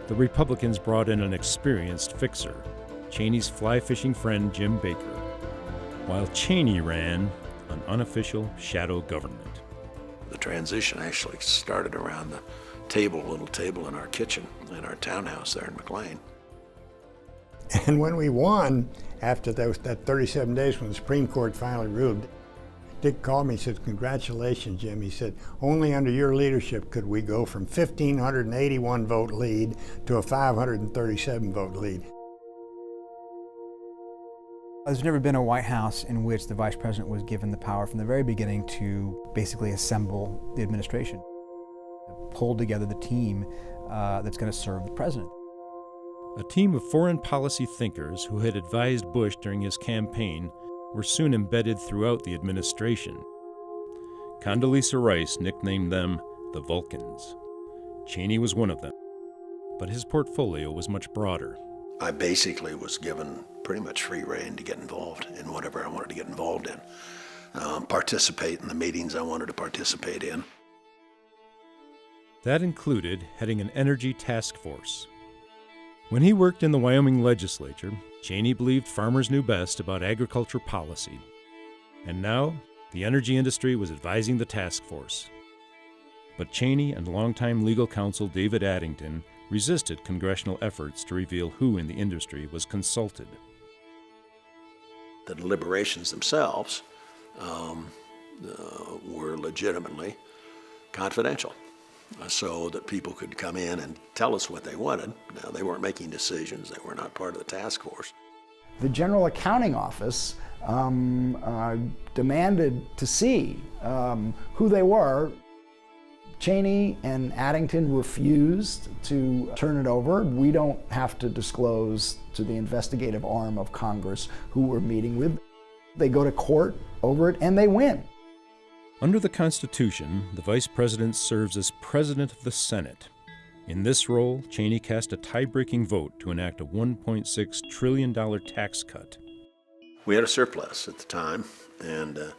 the Republicans brought in an experienced fixer, Cheney's fly-fishing friend Jim Baker, while Cheney ran an unofficial shadow government. The transition actually started around the table, little table in our kitchen, in our townhouse there in McLean. And when we won, after that 37 days when the Supreme Court finally ruled, Dick called me and said, congratulations, Jim. He said, only under your leadership could we go from 1,581 vote lead to a 537 vote lead. There's never been a White House in which the Vice President was given the power from the very beginning to basically assemble the administration, pull together the team that's going to serve the President. A team of foreign policy thinkers who had advised Bush during his campaign were soon embedded throughout the administration. Condoleezza Rice nicknamed them the Vulcans. Cheney was one of them, but his portfolio was much broader. I basically was given pretty much free rein to get involved in whatever I wanted to get involved in, participate in the meetings I wanted to participate in. That included heading an energy task force. When he worked in the Wyoming legislature, Cheney believed farmers knew best about agriculture policy. And now, the energy industry was advising the task force. But Cheney and longtime legal counsel David Addington resisted congressional efforts to reveal who in the industry was consulted. The deliberations themselves were legitimately confidential, so that people could come in and tell us what they wanted. Now, they weren't making decisions. They were not part of the task force. The General Accounting Office demanded to see who they were. Cheney and Addington refused to turn it over. We don't have to disclose to the investigative arm of Congress who we're meeting with. They go to court over it and they win. Under the Constitution, the Vice President serves as President of the Senate. In this role, Cheney cast a tie-breaking vote to enact a $1.6 trillion tax cut. We had a surplus at the time, and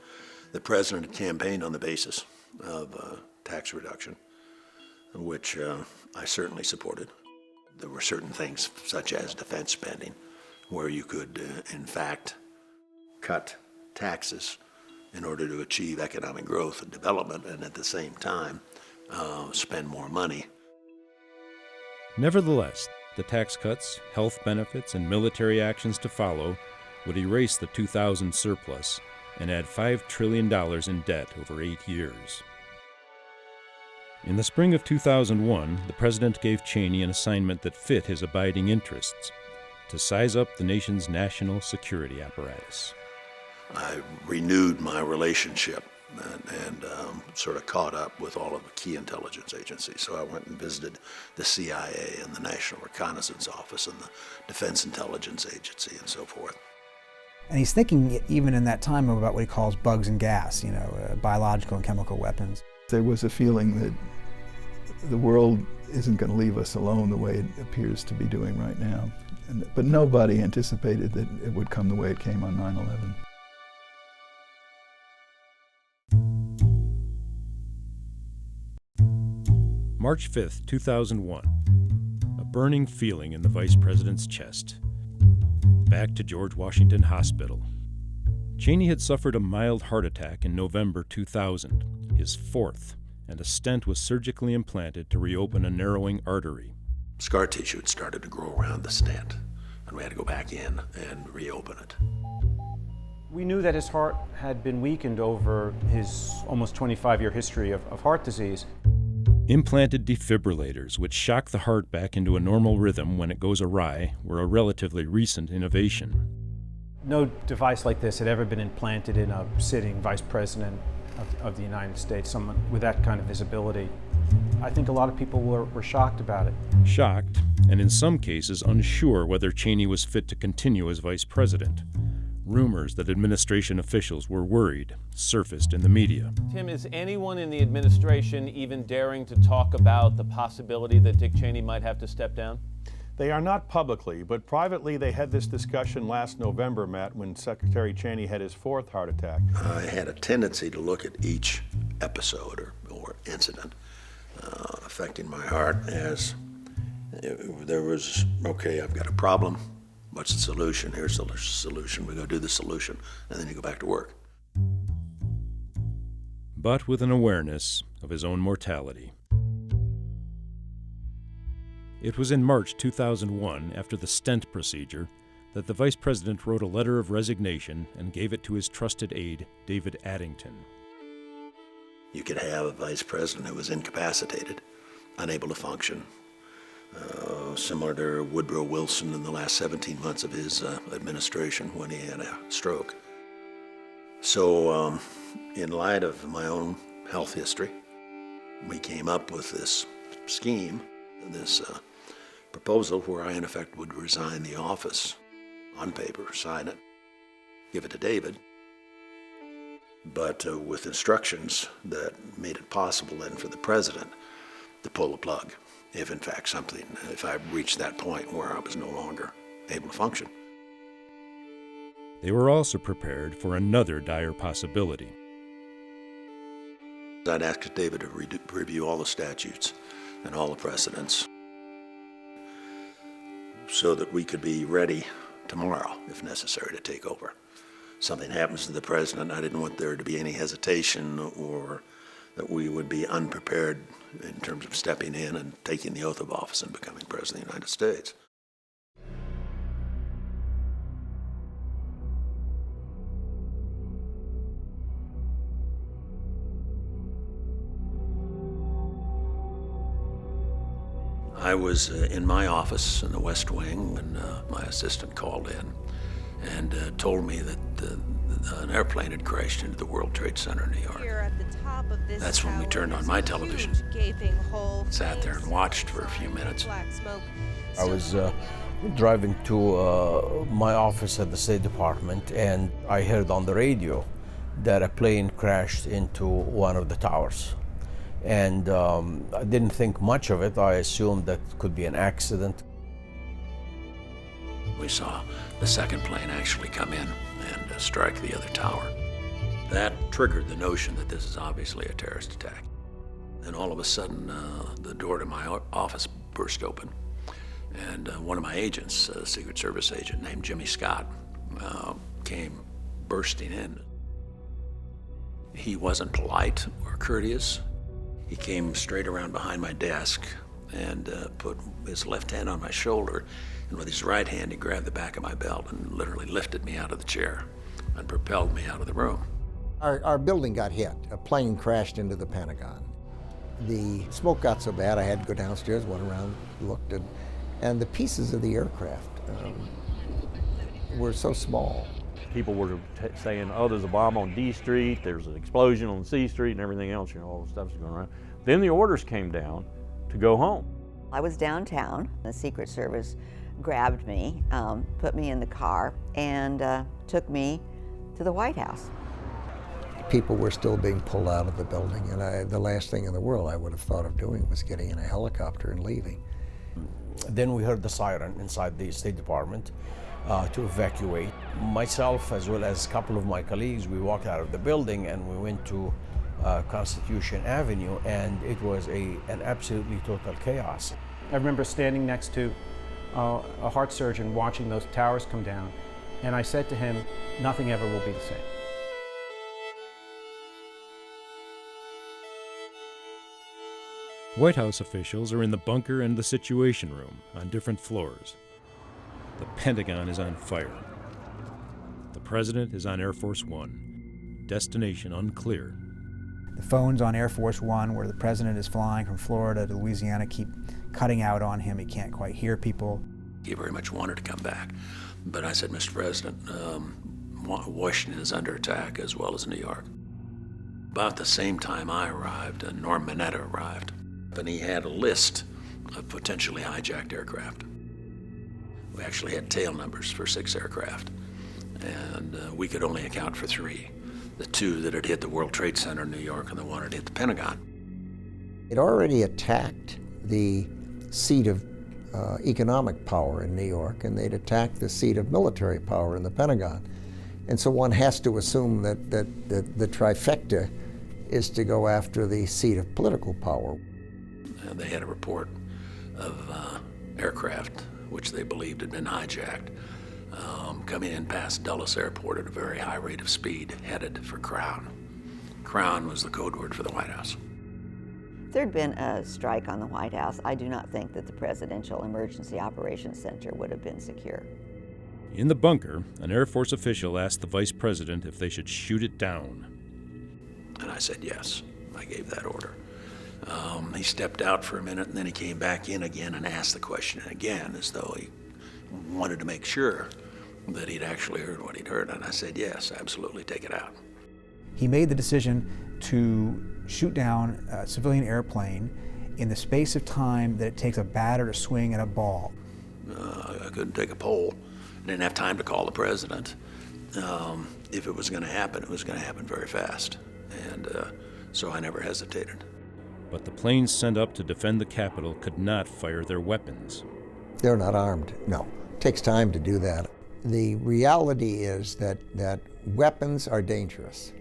the President had campaigned on the basis of tax reduction, which I certainly supported. There were certain things, such as defense spending, where you could, in fact, cut taxes in order to achieve economic growth and development, and at the same time, spend more money. Nevertheless, the tax cuts, health benefits, and military actions to follow would erase the 2000 surplus and add $5 trillion in debt over 8 years. In the spring of 2001, the President gave Cheney an assignment that fit his abiding interests: to size up the nation's national security apparatus. I renewed my relationship and sort of caught up with all of the key intelligence agencies. So I went and visited the CIA and the National Reconnaissance Office and the Defense Intelligence Agency and so forth. And he's thinking even in that time about what he calls bugs and gas, biological and chemical weapons. There was a feeling that The world isn't going to leave us alone the way it appears to be doing right now. But nobody anticipated that it would come the way it came on 9/11. March 5th, 2001. A burning feeling in the vice president's chest. Back to George Washington Hospital. Cheney had suffered a mild heart attack in November 2000, his fourth, and a stent was surgically implanted to reopen a narrowing artery. Scar tissue had started to grow around the stent, and we had to go back in and reopen it. We knew that his heart had been weakened over his almost 25-year history of heart disease. Implanted defibrillators, which shock the heart back into a normal rhythm when it goes awry, were a relatively recent innovation. No device like this had ever been implanted in a sitting vice president of the United States, someone with that kind of visibility. I think a lot of people were shocked about it. Shocked, and in some cases unsure whether Cheney was fit to continue as vice president. Rumors that administration officials were worried surfaced in the media. Tim, is anyone in the administration even daring to talk about the possibility that Dick Cheney might have to step down? They are not publicly, but privately they had this discussion last November, Matt, when Secretary Cheney had his fourth heart attack. I had a tendency to look at each episode or incident affecting my heart as there was, okay, I've got a problem. What's the solution? Here's the solution. We go do the solution, and then you go back to work. But with an awareness of his own mortality. It was in March 2001, after the stent procedure, that the vice president wrote a letter of resignation and gave it to his trusted aide, David Addington. You could have a vice president who was incapacitated, unable to function, similar to Woodrow Wilson in the last 17 months of his administration when he had a stroke. So in light of my own health history, we came up with this scheme, this proposal where I in effect would resign the office on paper, sign it, give it to David, but with instructions that made it possible then for the president to pull the plug if in fact if I reached that point where I was no longer able to function. They were also prepared for another dire possibility. I'd asked David to review all the statutes and all the precedents so that we could be ready tomorrow, if necessary, to take over. Something happens to the president, I didn't want there to be any hesitation or that we would be unprepared in terms of stepping in and taking the oath of office and becoming President of the United States. I was in my office in the West Wing when my assistant called in and told me that an airplane had crashed into the World Trade Center in New York. That's when we turned on my television, sat there and watched for a few minutes. I was driving to my office at the State Department, and I heard on the radio that a plane crashed into one of the towers. And I didn't think much of it. I assumed that could be an accident. We saw the second plane actually come in and strike the other tower. That triggered the notion that this is obviously a terrorist attack. Then all of a sudden, the door to my office burst open, and one of my agents, a Secret Service agent named Jimmy Scott, came bursting in. He wasn't polite or courteous. He came straight around behind my desk and put his left hand on my shoulder, and with his right hand he grabbed the back of my belt and literally lifted me out of the chair and propelled me out of the room. Our building got hit. A plane crashed into the Pentagon. The smoke got so bad I had to go downstairs, went around, looked, and the pieces of the aircraft were so small. People were saying, oh, there's a bomb on D Street, there's an explosion on C Street, and everything else, all the stuff's going around. Then the orders came down to go home. I was downtown. The Secret Service grabbed me, put me in the car, and took me to the White House. people were still being pulled out of the building, and the last thing in the world I would have thought of doing was getting in a helicopter and leaving. Then we heard the siren inside the State Department to evacuate. Myself, as well as a couple of my colleagues, we walked out of the building and we went to Constitution Avenue, and it was an absolutely total chaos. I remember standing next to a heart surgeon watching those towers come down, and I said to him, nothing ever will be the same. White House officials are in the bunker and the Situation Room on different floors. The Pentagon is on fire. The President is on Air Force One. Destination unclear. The phones on Air Force One, where the President is flying from Florida to Louisiana, keep cutting out on him. He can't quite hear people. He very much wanted to come back. But I said, Mr. President, Washington is under attack as well as New York. About the same time I arrived, Norm Mineta arrived, and he had a list of potentially hijacked aircraft. We actually had tail numbers for 6 aircraft, and we could only account for 3. The 2 that had hit the World Trade Center in New York and the 1 that hit the Pentagon. It already attacked the seat of economic power in New York, and they'd attacked the seat of military power in the Pentagon. And so one has to assume that the trifecta is to go after the seat of political power. They had a report of aircraft, which they believed had been hijacked, coming in past Dulles Airport at a very high rate of speed, headed for Crown. Crown was the code word for the White House. If there'd been a strike on the White House, I do not think that the Presidential Emergency Operations Center would have been secure. In the bunker, an Air Force official asked the Vice President if they should shoot it down. And I said yes. I gave that order. He stepped out for a minute, and then he came back in again and asked the question again, as though he wanted to make sure that he'd actually heard what he'd heard. And I said, yes, absolutely, take it out. He made the decision to shoot down a civilian airplane in the space of time that it takes a batter to swing at a ball. I couldn't take a poll. I didn't have time to call the president. If it was going to happen, it was going to happen very fast. And so I never hesitated. But the planes sent up to defend the Capitol could not fire their weapons. They're not armed, no. It takes time to do that. The reality is that weapons are dangerous,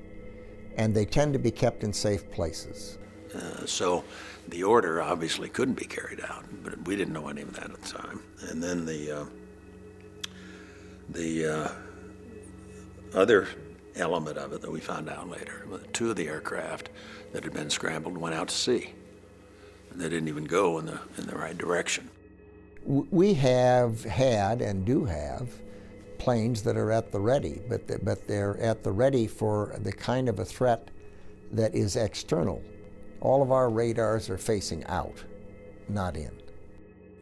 and they tend to be kept in safe places. So the order obviously couldn't be carried out, but we didn't know any of that at the time. And then the other element of it that we found out later, 2 of the aircraft that had been scrambled went out to sea. And they didn't even go in the right direction. We have had and do have planes that are at the ready, but they're at the ready for the kind of a threat that is external. All of our radars are facing out, not in.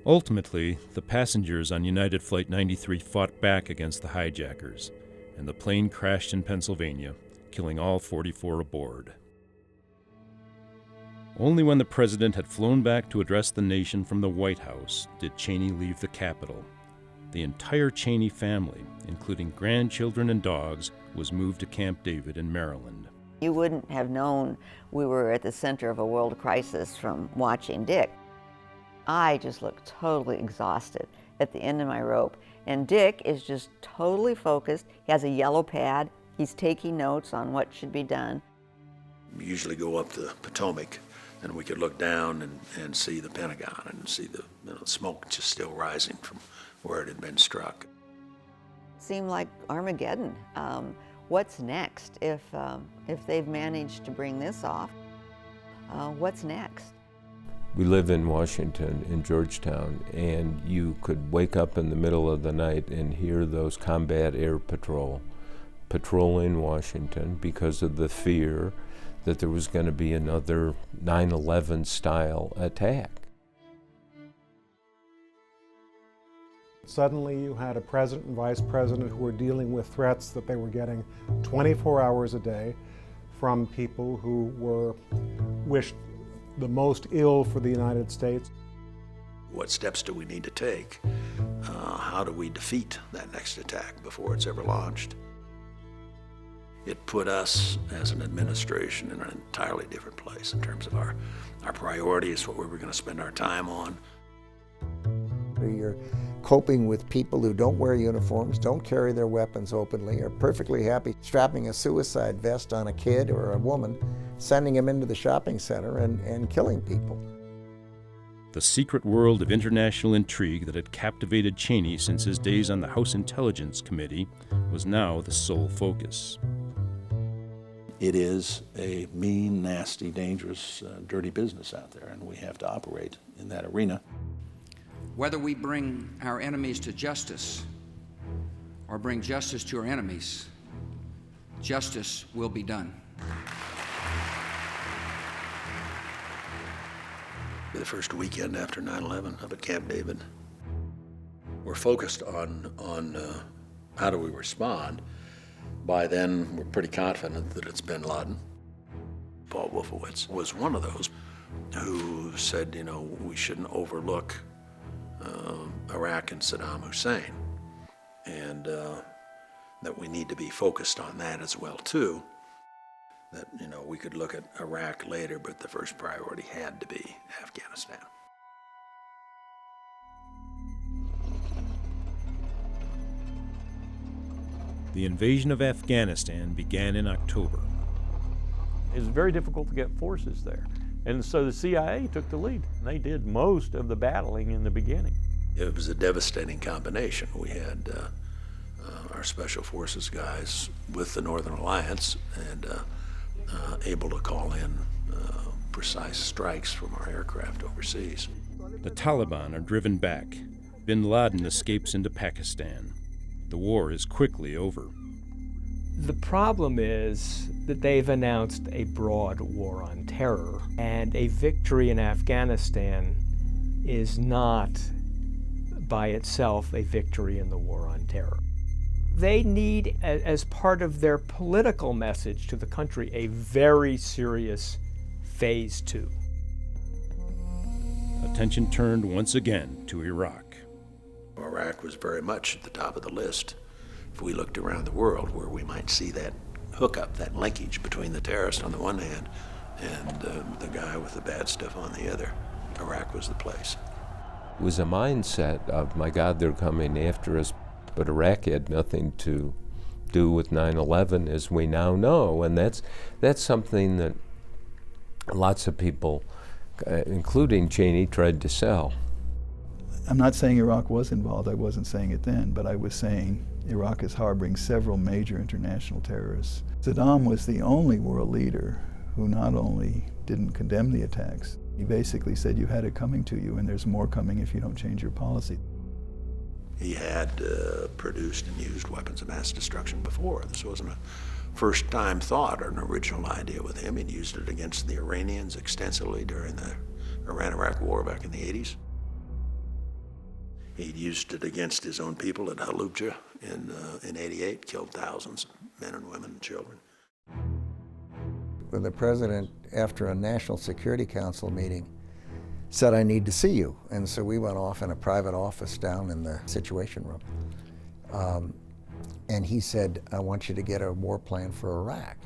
Ultimately, the passengers on United Flight 93 fought back against the hijackers, and the plane crashed in Pennsylvania, killing all 44 aboard. Only when the president had flown back to address the nation from the White House did Cheney leave the Capitol. The entire Cheney family, including grandchildren and dogs, was moved to Camp David in Maryland. You wouldn't have known we were at the center of a world crisis from watching Dick. I just looked totally exhausted at the end of my rope. And Dick is just totally focused. He has a yellow pad. He's taking notes on what should be done. We usually go up the Potomac, and we could look down and see the Pentagon and see the smoke just still rising from where it had been struck. Seemed like Armageddon. What's next if they've managed to bring this off? What's next? We live in Washington, in Georgetown, and you could wake up in the middle of the night and hear those combat air patrolling Washington because of the fear that there was going to be another 9/11 style attack. Suddenly you had a president and vice president who were dealing with threats that they were getting 24 hours a day from people who wished the most ill for the United States. What steps do we need to take? How do we defeat that next attack before it's ever launched? it put us as an administration in an entirely different place in terms of our priorities, what we were going to spend our time on. You're coping with people who don't wear uniforms, don't carry their weapons openly, are perfectly happy strapping a suicide vest on a kid or a woman, sending him into the shopping center and killing people. The secret world of international intrigue that had captivated Cheney since his days on the House Intelligence Committee was now the sole focus. It is a mean, nasty, dangerous, dirty business out there, and we have to operate in that arena. Whether we bring our enemies to justice or bring justice to our enemies, justice will be done. The first weekend after 9/11 up at Camp David, we're focused on how do we respond. By then, we're pretty confident that it's bin Laden. Paul Wolfowitz was one of those who said, you know, we shouldn't overlook Iraq and Saddam Hussein, and that we need to be focused on that as well, too. That, you know, we could look at Iraq later, but the first priority had to be Afghanistan. The invasion of Afghanistan began in October. It was very difficult to get forces there. And so the CIA took the lead. They did most of the battling in the beginning. It was a devastating combination. We had our special forces guys with the Northern Alliance and able to call in precise strikes from our aircraft overseas. The Taliban are driven back. Bin Laden escapes into Pakistan. The war is quickly over. The problem is that they've announced a broad war on terror, and a victory in Afghanistan is not by itself a victory in the war on terror. They need, as part of their political message to the country, a very serious phase 2. Attention turned once again to Iraq. Iraq was very much at the top of the list if we looked around the world where we might see that hookup, that linkage between the terrorist on the one hand and the guy with the bad stuff on the other. Iraq was the place. It was a mindset of, my God, they're coming after us, but Iraq had nothing to do with 9/11, as we now know, and that's something that lots of people, including Cheney, tried to sell. I'm not saying Iraq was involved, I wasn't saying it then, but I was saying Iraq is harboring several major international terrorists. Saddam was the only world leader who not only didn't condemn the attacks, he basically said you had it coming to you and there's more coming if you don't change your policy. He had produced and used weapons of mass destruction before. This wasn't a first-time thought or an original idea with him. He'd used it against the Iranians extensively during the Iran-Iraq war back in the 80s. He'd used it against his own people at Fallujah in 88, killed thousands of men and women and children. When the president, after a National Security Council meeting, said, I need to see you. And so we went off in a private office down in the Situation Room. And he said, I want you to get a war plan for Iraq.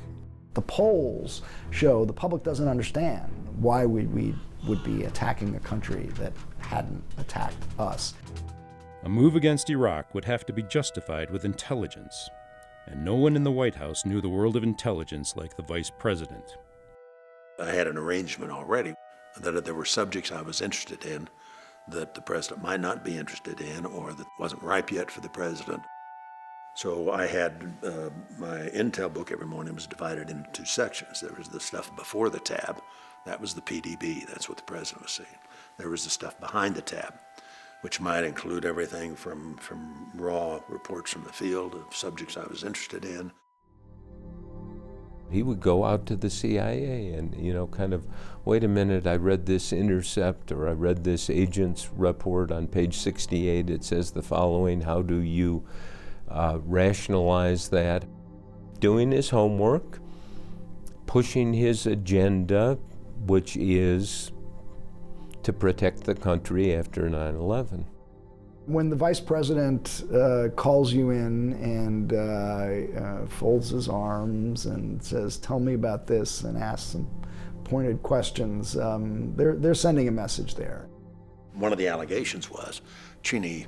The polls show the public doesn't understand why we would be attacking a country that hadn't attacked us. A move against Iraq would have to be justified with intelligence, and no one in the White House knew the world of intelligence like the vice president. I had an arrangement already that there were subjects I was interested in that the president might not be interested in or that wasn't ripe yet for the president. So I had my intel book every morning was divided into 2 sections. There was the stuff before the tab. That was the PDB. That's what the president was seeing. There was the stuff behind the tab, which might include everything from raw reports from the field of subjects I was interested in. He would go out to the CIA and, kind of, wait a minute, I read this intercept or I read this agent's report on page 68. It says the following. How do you rationalize that? Doing his homework, pushing his agenda, which is to protect the country after 9/11. When the vice president calls you in and folds his arms and says, "Tell me about this," and asks some pointed questions, they're sending a message there. One of the allegations was Cheney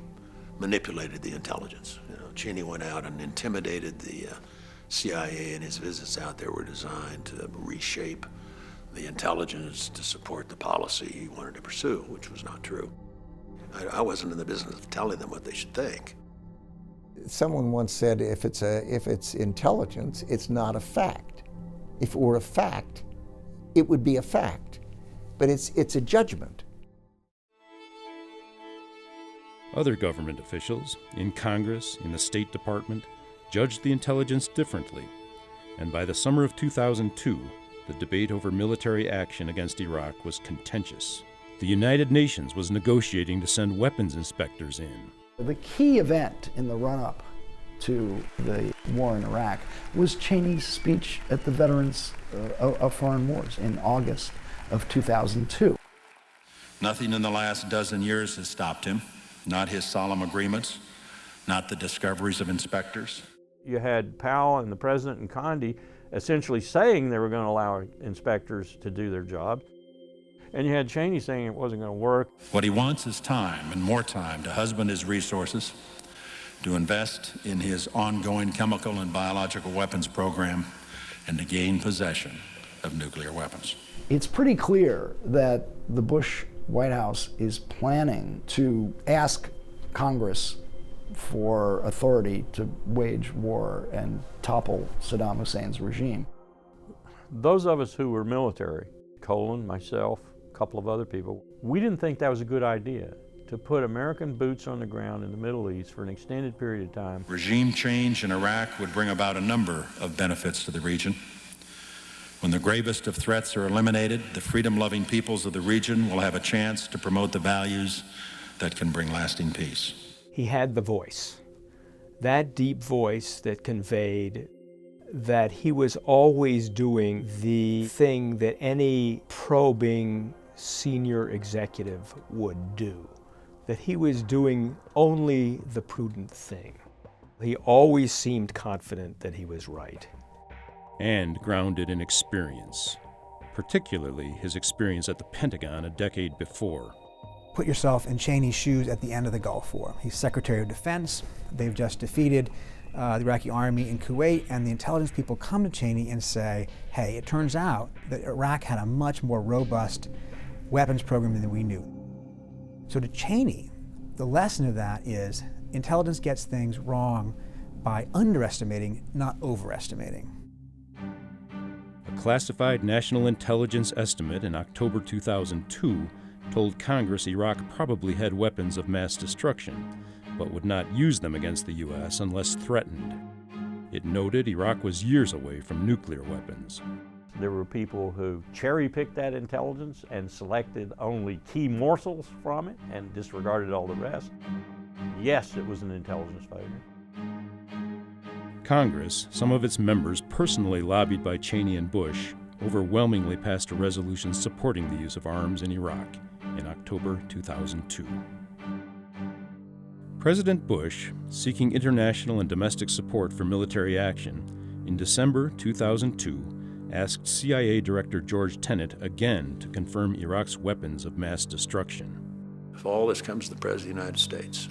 manipulated the intelligence. Cheney went out and intimidated the CIA, and his visits out there were designed to reshape the intelligence to support the policy he wanted to pursue, which was not true. I wasn't in the business of telling them what they should think. Someone once said, if it's intelligence, it's not a fact. If it were a fact, it would be a fact. But it's a judgment. Other government officials, in Congress, in the State Department, judged the intelligence differently, and by the summer of 2002, the debate over military action against Iraq was contentious. The United Nations was negotiating to send weapons inspectors in. The key event in the run-up to the war in Iraq was Cheney's speech at the Veterans of Foreign Wars in August of 2002. Nothing in the last dozen years has stopped him. Not his solemn agreements, not the discoveries of inspectors. You had Powell and the President and Condi essentially saying they were going to allow inspectors to do their job. And you had Cheney saying it wasn't going to work. What he wants is time, and more time, to husband his resources, to invest in his ongoing chemical and biological weapons program, and to gain possession of nuclear weapons. It's pretty clear that the Bush White House is planning to ask Congress for authority to wage war and topple Saddam Hussein's regime. Those of us who were military, Colin, myself, a couple of other people, we didn't think that was a good idea to put American boots on the ground in the Middle East for an extended period of time. Regime change in Iraq would bring about a number of benefits to the region. When the gravest of threats are eliminated, the freedom-loving peoples of the region will have a chance to promote the values that can bring lasting peace. He had the voice, that deep voice that conveyed that he was always doing the thing that any probing senior executive would do, that he was doing only the prudent thing. He always seemed confident that he was right. And grounded in experience, particularly his experience at the Pentagon a decade before. Put yourself in Cheney's shoes at the end of the Gulf War. He's Secretary of Defense. They've just defeated the Iraqi army in Kuwait, and the intelligence people come to Cheney and say, hey, it turns out that Iraq had a much more robust weapons program than we knew. So to Cheney, the lesson of that is intelligence gets things wrong by underestimating, not overestimating. A classified national intelligence estimate in October 2002 told Congress Iraq probably had weapons of mass destruction, but would not use them against the U.S. unless threatened. It noted Iraq was years away from nuclear weapons. There were people who cherry-picked that intelligence and selected only key morsels from it and disregarded all the rest. Yes, it was an intelligence failure. Congress, some of its members personally lobbied by Cheney and Bush, overwhelmingly passed a resolution supporting the use of arms in Iraq in October 2002. President Bush, seeking international and domestic support for military action, in December 2002 asked CIA Director George Tenet again to confirm Iraq's weapons of mass destruction. If all this comes to the President of the United States,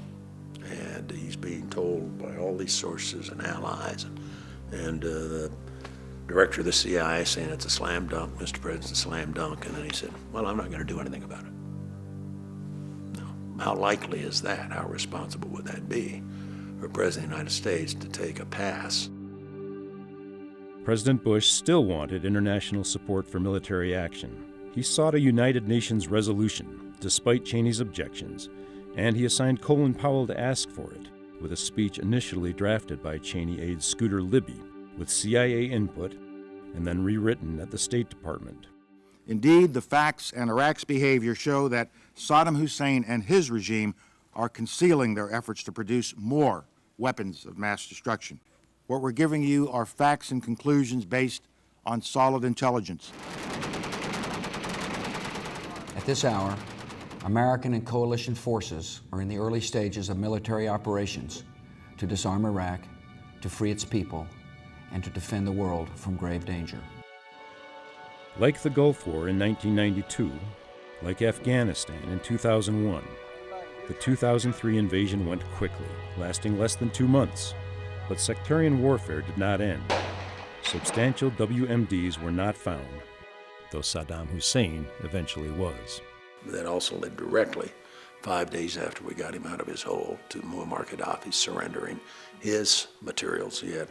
and he's being told by all these sources and allies, and the director of the CIA saying it's a slam dunk, Mr. President, it's a slam dunk, and then he said, well, I'm not going to do anything about it. No. How likely is that? How responsible would that be for President of the United States to take a pass? President Bush still wanted international support for military action. He sought a United Nations resolution, despite Cheney's objections, and he assigned Colin Powell to ask for it, with a speech initially drafted by Cheney aide Scooter Libby, with CIA input, and then rewritten at the State Department. Indeed, the facts and Iraq's behavior show that Saddam Hussein and his regime are concealing their efforts to produce more weapons of mass destruction. What we're giving you are facts and conclusions based on solid intelligence. At this hour, American and coalition forces are in the early stages of military operations to disarm Iraq, to free its people, and to defend the world from grave danger. Like the Gulf War in 1992, like Afghanistan in 2001, the 2003 invasion went quickly, lasting less than 2 months. But sectarian warfare did not end. Substantial WMDs were not found, though Saddam Hussein eventually was. That also led directly, 5 days after we got him out of his hole, to Muammar Gaddafi surrendering his materials. He had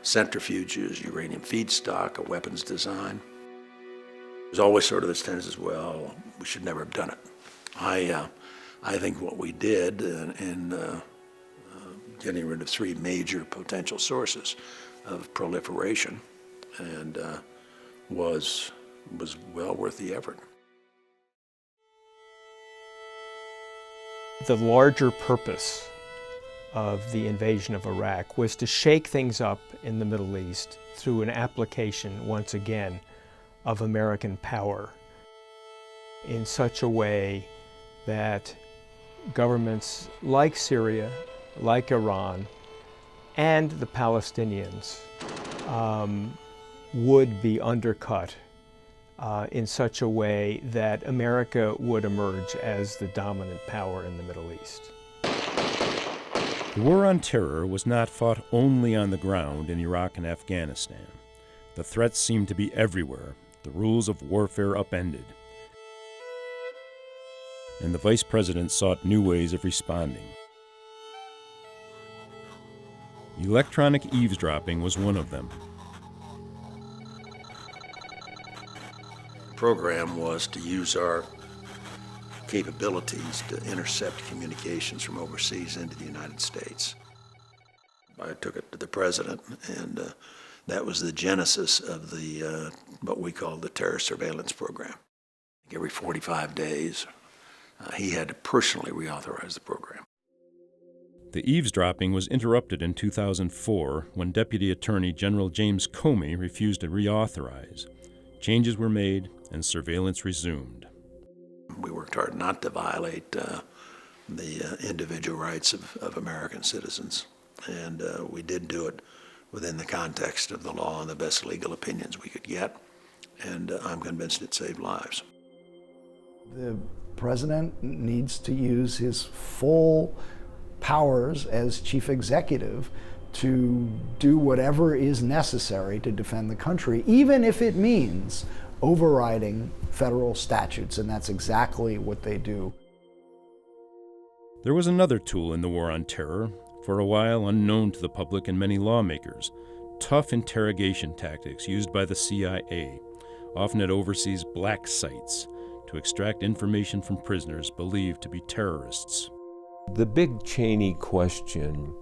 centrifuges, uranium feedstock, a weapons design. There's always sort of this tendency as well, we should never have done it. I think what we did in getting rid of 3 major potential sources of proliferation and was well worth the effort. The larger purpose of the invasion of Iraq was to shake things up in the Middle East through an application, once again, of American power in such a way that governments like Syria, like Iran, and the Palestinians would be undercut in such a way that America would emerge as the dominant power in the Middle East. The war on terror was not fought only on the ground in Iraq and Afghanistan. The threats seemed to be everywhere, the rules of warfare upended. And the vice president sought new ways of responding. Electronic eavesdropping was one of them. The program was to use our capabilities to intercept communications from overseas into the United States. I took it to the president, and that was the genesis of the what we call the terror surveillance program. Every 45 days, he had to personally reauthorize the program. The eavesdropping was interrupted in 2004 when Deputy Attorney General James Comey refused to reauthorize. Changes were made and surveillance resumed. We worked hard not to violate the individual rights of American citizens, and we did do it within the context of the law and the best legal opinions we could get, and I'm convinced it saved lives. The president needs to use his full powers as chief executive to do whatever is necessary to defend the country, even if it means overriding federal statutes, and that's exactly what they do. There was another tool in the war on terror, for a while unknown to the public and many lawmakers: tough interrogation tactics used by the CIA, often at overseas black sites, to extract information from prisoners believed to be terrorists. The big Cheney question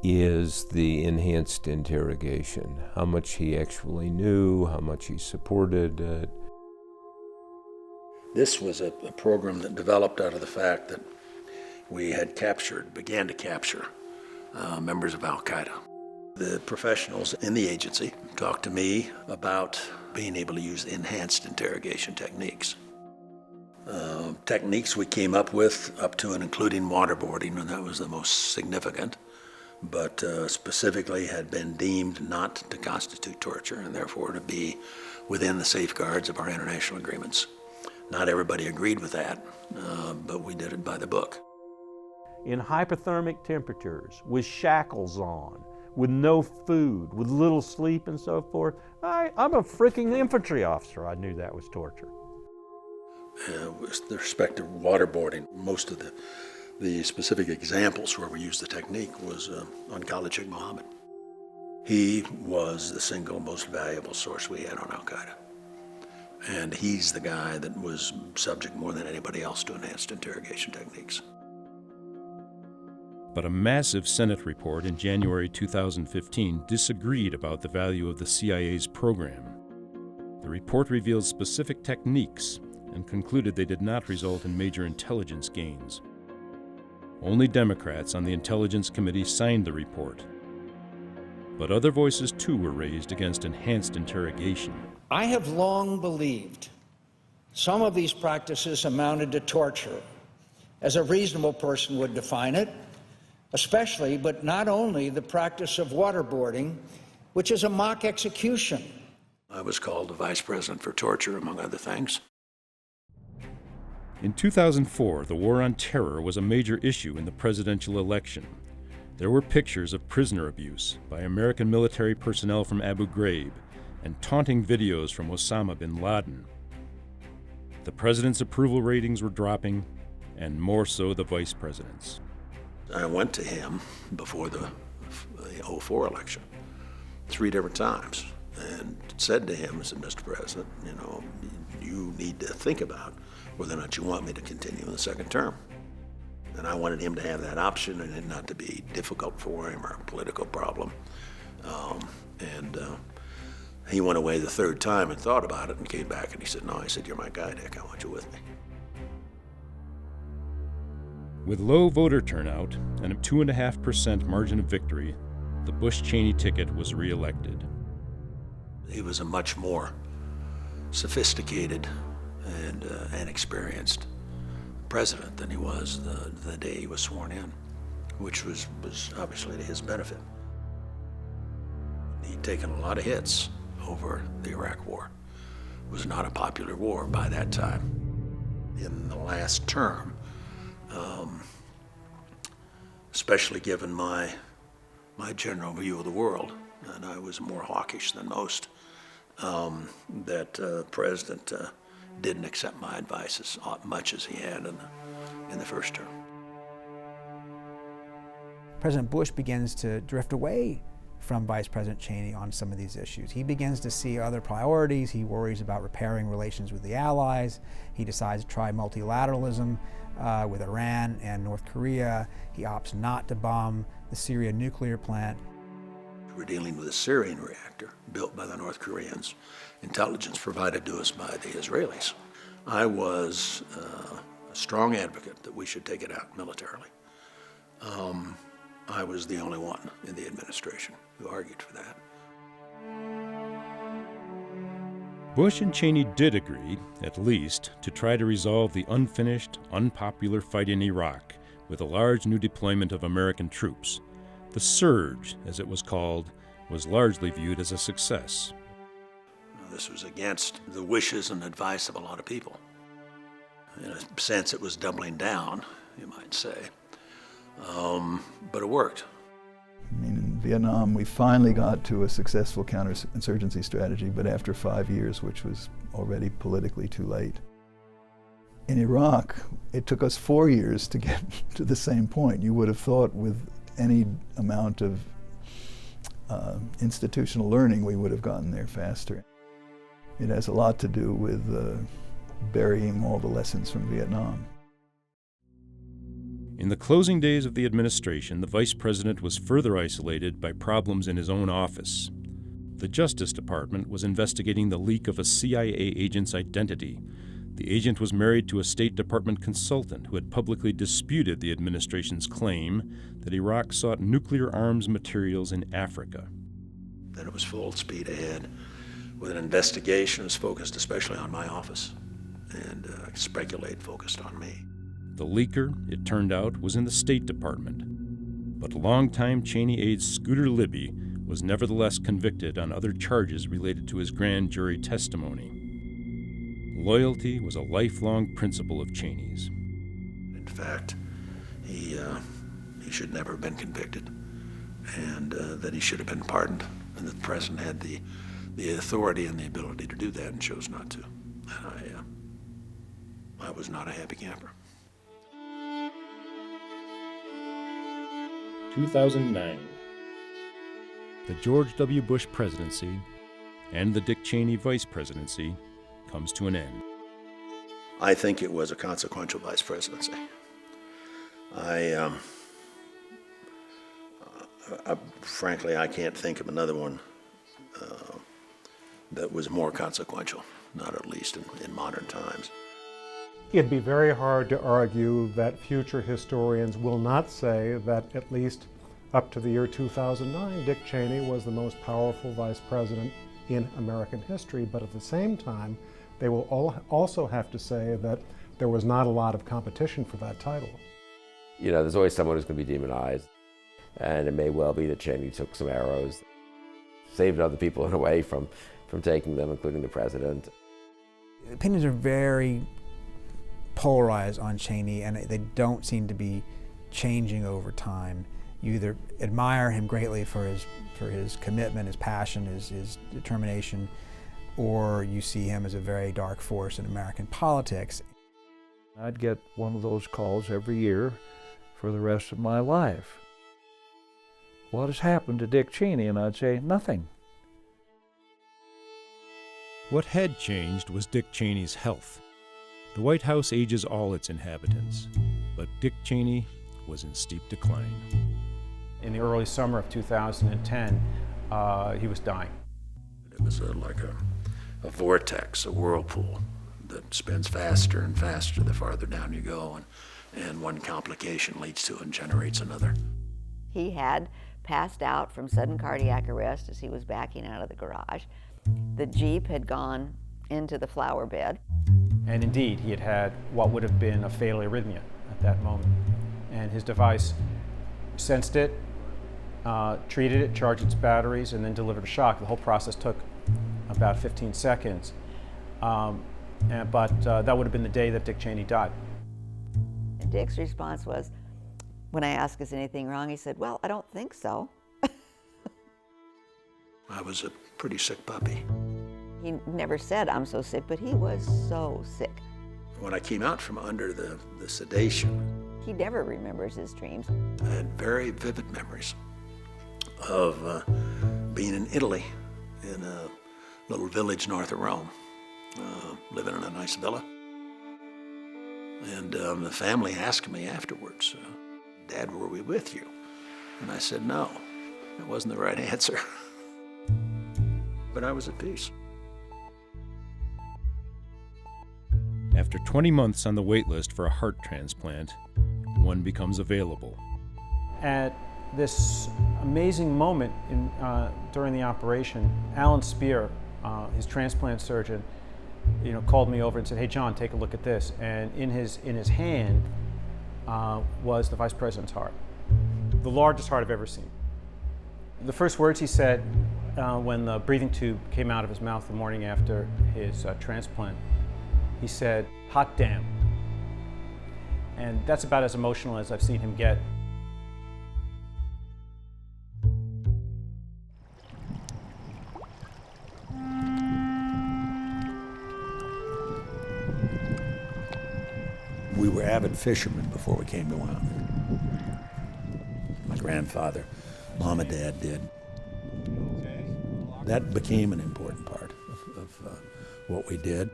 is the enhanced interrogation. How much he actually knew, how much he supported it. This was a program that developed out of the fact that we had began to capture members of Al-Qaeda. The professionals in the agency talked to me about being able to use enhanced interrogation techniques. Techniques we came up with up to and including waterboarding, and that was the most significant, but specifically had been deemed not to constitute torture and therefore to be within the safeguards of our international agreements. Not everybody agreed with that, but we did it by the book. In hypothermic temperatures, with shackles on, with no food, with little sleep and so forth, I'm a freaking infantry officer. I knew that was torture. With respect to waterboarding, most of the specific examples where we used the technique was on Khalid Sheikh Mohammed. He was the single most valuable source we had on Al-Qaeda. And he's the guy that was subject more than anybody else to enhanced interrogation techniques. But a massive Senate report in January 2015 disagreed about the value of the CIA's program. The report revealed specific techniques and concluded they did not result in major intelligence gains. Only Democrats on the Intelligence Committee signed the report. But other voices too were raised against enhanced interrogation. I have long believed Some of these practices amounted to torture, as a reasonable person would define it, especially, but not only, the practice of waterboarding, which is a mock execution. I was called the vice president for torture, among other things. In 2004, the war on terror was a major issue in the presidential election. There were pictures of prisoner abuse by American military personnel from Abu Ghraib and taunting videos from Osama bin Laden. The president's approval ratings were dropping, and more so the vice president's. I went to him before the 2004 election 3 different times and said to him, I said, Mr. President, you know, you need to think about whether or not you want me to continue in the second term. And I wanted him to have that option and it not to be difficult for him or a political problem. He went away the third time and thought about it and came back and he said, no, I said, you're my guy, Dick, I want you with me. With low voter turnout and a 2.5% margin of victory, the Bush-Cheney ticket was reelected. He was a much more sophisticated and experienced president than he was the day he was sworn in, which was obviously to his benefit. He'd taken a lot of hits over the Iraq War. It was not a popular war by that time. In the last term, especially given my general view of the world, and I was more hawkish than most, that the president didn't accept my advice as much as he had in the first term. President Bush begins to drift away from Vice President Cheney on some of these issues. He begins to see other priorities. He worries about repairing relations with the Allies. He decides to try multilateralism with Iran and North Korea. He opts not to bomb the Syria nuclear plant. We're dealing with a Syrian reactor built by the North Koreans, intelligence provided to us by the Israelis. I was a strong advocate that we should take it out militarily. I was the only one in the administration who argued for that. Bush and Cheney did agree, at least, to try to resolve the unfinished, unpopular fight in Iraq with a large new deployment of American troops. The surge, as it was called, was largely viewed as a success. This was against the wishes and advice of a lot of people. In a sense, it was doubling down, you might say. But it worked. I mean, in Vietnam, we finally got to a successful counterinsurgency strategy, but after 5 years, which was already politically too late. In Iraq, it took us 4 years to get to the same point. You would have thought with any amount of institutional learning, we would have gotten there faster. It has a lot to do with burying all the lessons from Vietnam. In the closing days of the administration, the vice president was further isolated by problems in his own office. The Justice Department was investigating the leak of a CIA agent's identity. The agent was married to a State Department consultant who had publicly disputed the administration's claim that Iraq sought nuclear arms materials in Africa. Then it was full speed ahead with an investigation that was focused especially on my office and focused on me. The leaker, it turned out, was in the State Department. But longtime Cheney aide Scooter Libby was nevertheless convicted on other charges related to his grand jury testimony. Loyalty was a lifelong principle of Cheney's. In fact, he should never have been convicted, and that he should have been pardoned, and that the president had the authority and the ability to do that and chose not to. And I was not a happy camper. 2009. The George W. Bush presidency and the Dick Cheney vice presidency comes to an end. I think it was a consequential vice presidency. Frankly, I can't think of another one that was more consequential, not at least in modern times. It'd be very hard to argue that future historians will not say that at least up to the year 2009, Dick Cheney was the most powerful vice president in American history, but at the same time, they will also have to say that there was not a lot of competition for that title. You know, there's always someone who's going to be demonized, and it may well be that Cheney took some arrows, saved other people in a way from taking them, including the president. Opinions are very polarized on Cheney, and they don't seem to be changing over time. You either admire him greatly for his commitment, his passion, his determination, or you see him as a very dark force in American politics. I'd get one of those calls every year for the rest of my life. What has happened to Dick Cheney? And I'd say, nothing. What had changed was Dick Cheney's health. The White House ages all its inhabitants, but Dick Cheney was in steep decline. In the early summer of 2010, he was dying. It was like a vortex, a whirlpool that spins faster and faster the farther down you go, and one complication leads to and generates another. He had passed out from sudden cardiac arrest as he was backing out of the garage. The Jeep had gone into the flower bed. And indeed, he had had what would have been a fatal arrhythmia at that moment. And his device sensed it, treated it, charged its batteries, and then delivered a shock. The whole process took about 15 seconds. But that would have been the day that Dick Cheney died. And Dick's response was, when I asked, is anything wrong, he said, well, I don't think so. I was a pretty sick puppy. He never said, I'm so sick, but he was so sick. When I came out from under the sedation, he never remembers his dreams. I had very vivid memories of being in Italy in a little village north of Rome, living in a nice villa. And the family asked me afterwards, Dad, were we with you? And I said, no, that wasn't the right answer. But I was at peace. After 20 months on the wait list for a heart transplant, one becomes available. At this amazing moment during the operation, Alan Spear, his transplant surgeon, called me over and said, hey, John, take a look at this. And in his hand was the vice president's heart, the largest heart I've ever seen. The first words he said when the breathing tube came out of his mouth the morning after his transplant, he said, hot damn. And that's about as emotional as I've seen him get. We were avid fishermen before we came to Wyoming. My grandfather, Mom and Dad did. That became an important part of what we did.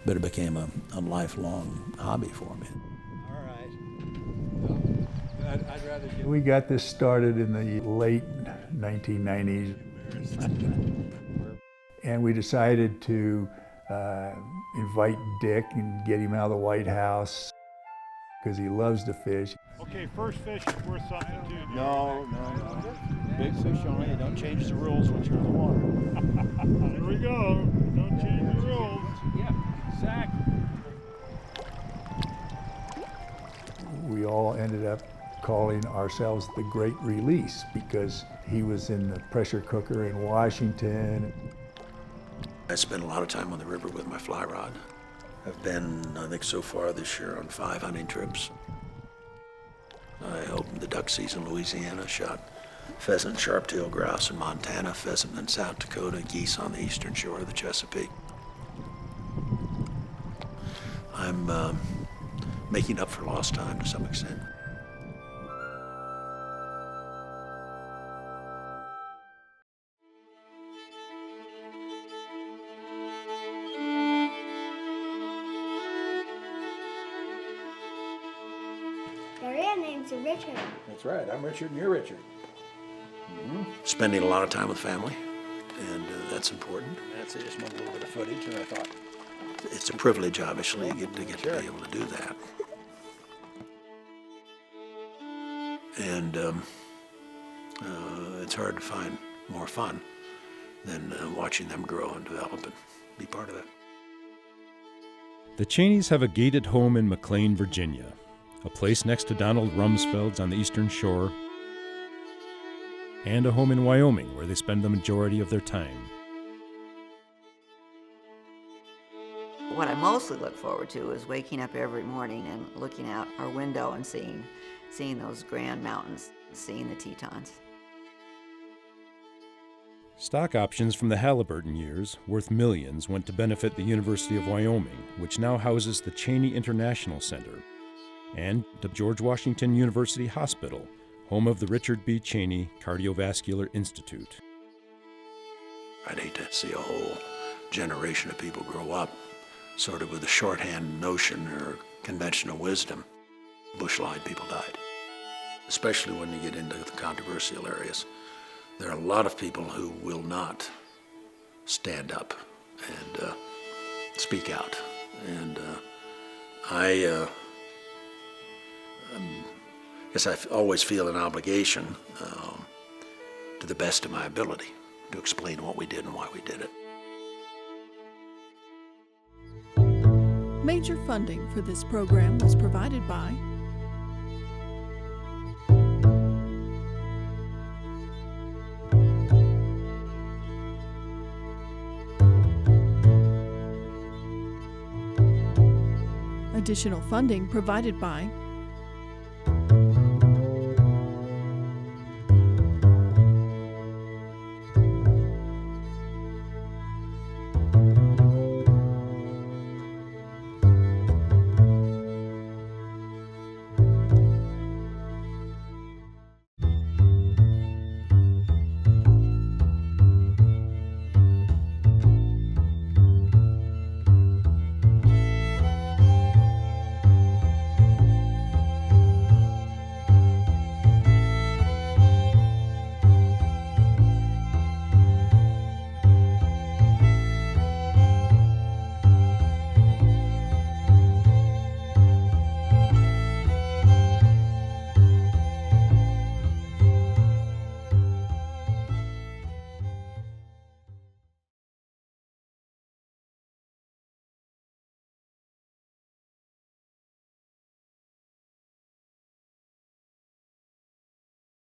But it became a lifelong hobby for me. All right. I'd rather get... We got this started in the late 1990s. And we decided to invite Dick and get him out of the White House because he loves to fish. Okay, first fish is worth something too. No. Big fish only. Don't change the rules once you're in the water. Here we go. Don't change the rules. Yeah, exactly. We all ended up calling ourselves the Great Release because he was in the pressure cooker in Washington. I spent a lot of time on the river with my fly rod. I've been, I think so far this year, on 5 hunting trips. I opened the duck season in Louisiana, shot pheasant, sharp-tailed grouse in Montana, pheasant in South Dakota, geese on the eastern shore of the Chesapeake. I'm making up for lost time to some extent. Your real name's Richard. That's right. I'm Richard, and you're Richard. Spending a lot of time with family, and that's important. That's it. Just want a little bit of footage, and I thought it's a privilege, obviously, to get to be able to do that. And it's hard to find more fun than watching them grow and develop and be part of that. The Cheneys have a gated home in McLean, Virginia, a place next to Donald Rumsfeld's on the Eastern Shore, and a home in Wyoming where they spend the majority of their time. What I mostly look forward to is waking up every morning and looking out our window and seeing those grand mountains, seeing the Tetons. Stock options from the Halliburton years, worth millions, went to benefit the University of Wyoming, which now houses the Cheney International Center, and the George Washington University Hospital, home of the Richard B. Cheney Cardiovascular Institute. I'd hate to see a whole generation of people grow up sort of with a shorthand notion or conventional wisdom. Bush lied, people died. Especially when you get into the controversial areas. There are a lot of people who will not stand up and speak out. And I guess I always feel an obligation to the best of my ability to explain what we did and why we did it. Major funding for this program was provided by additional funding provided by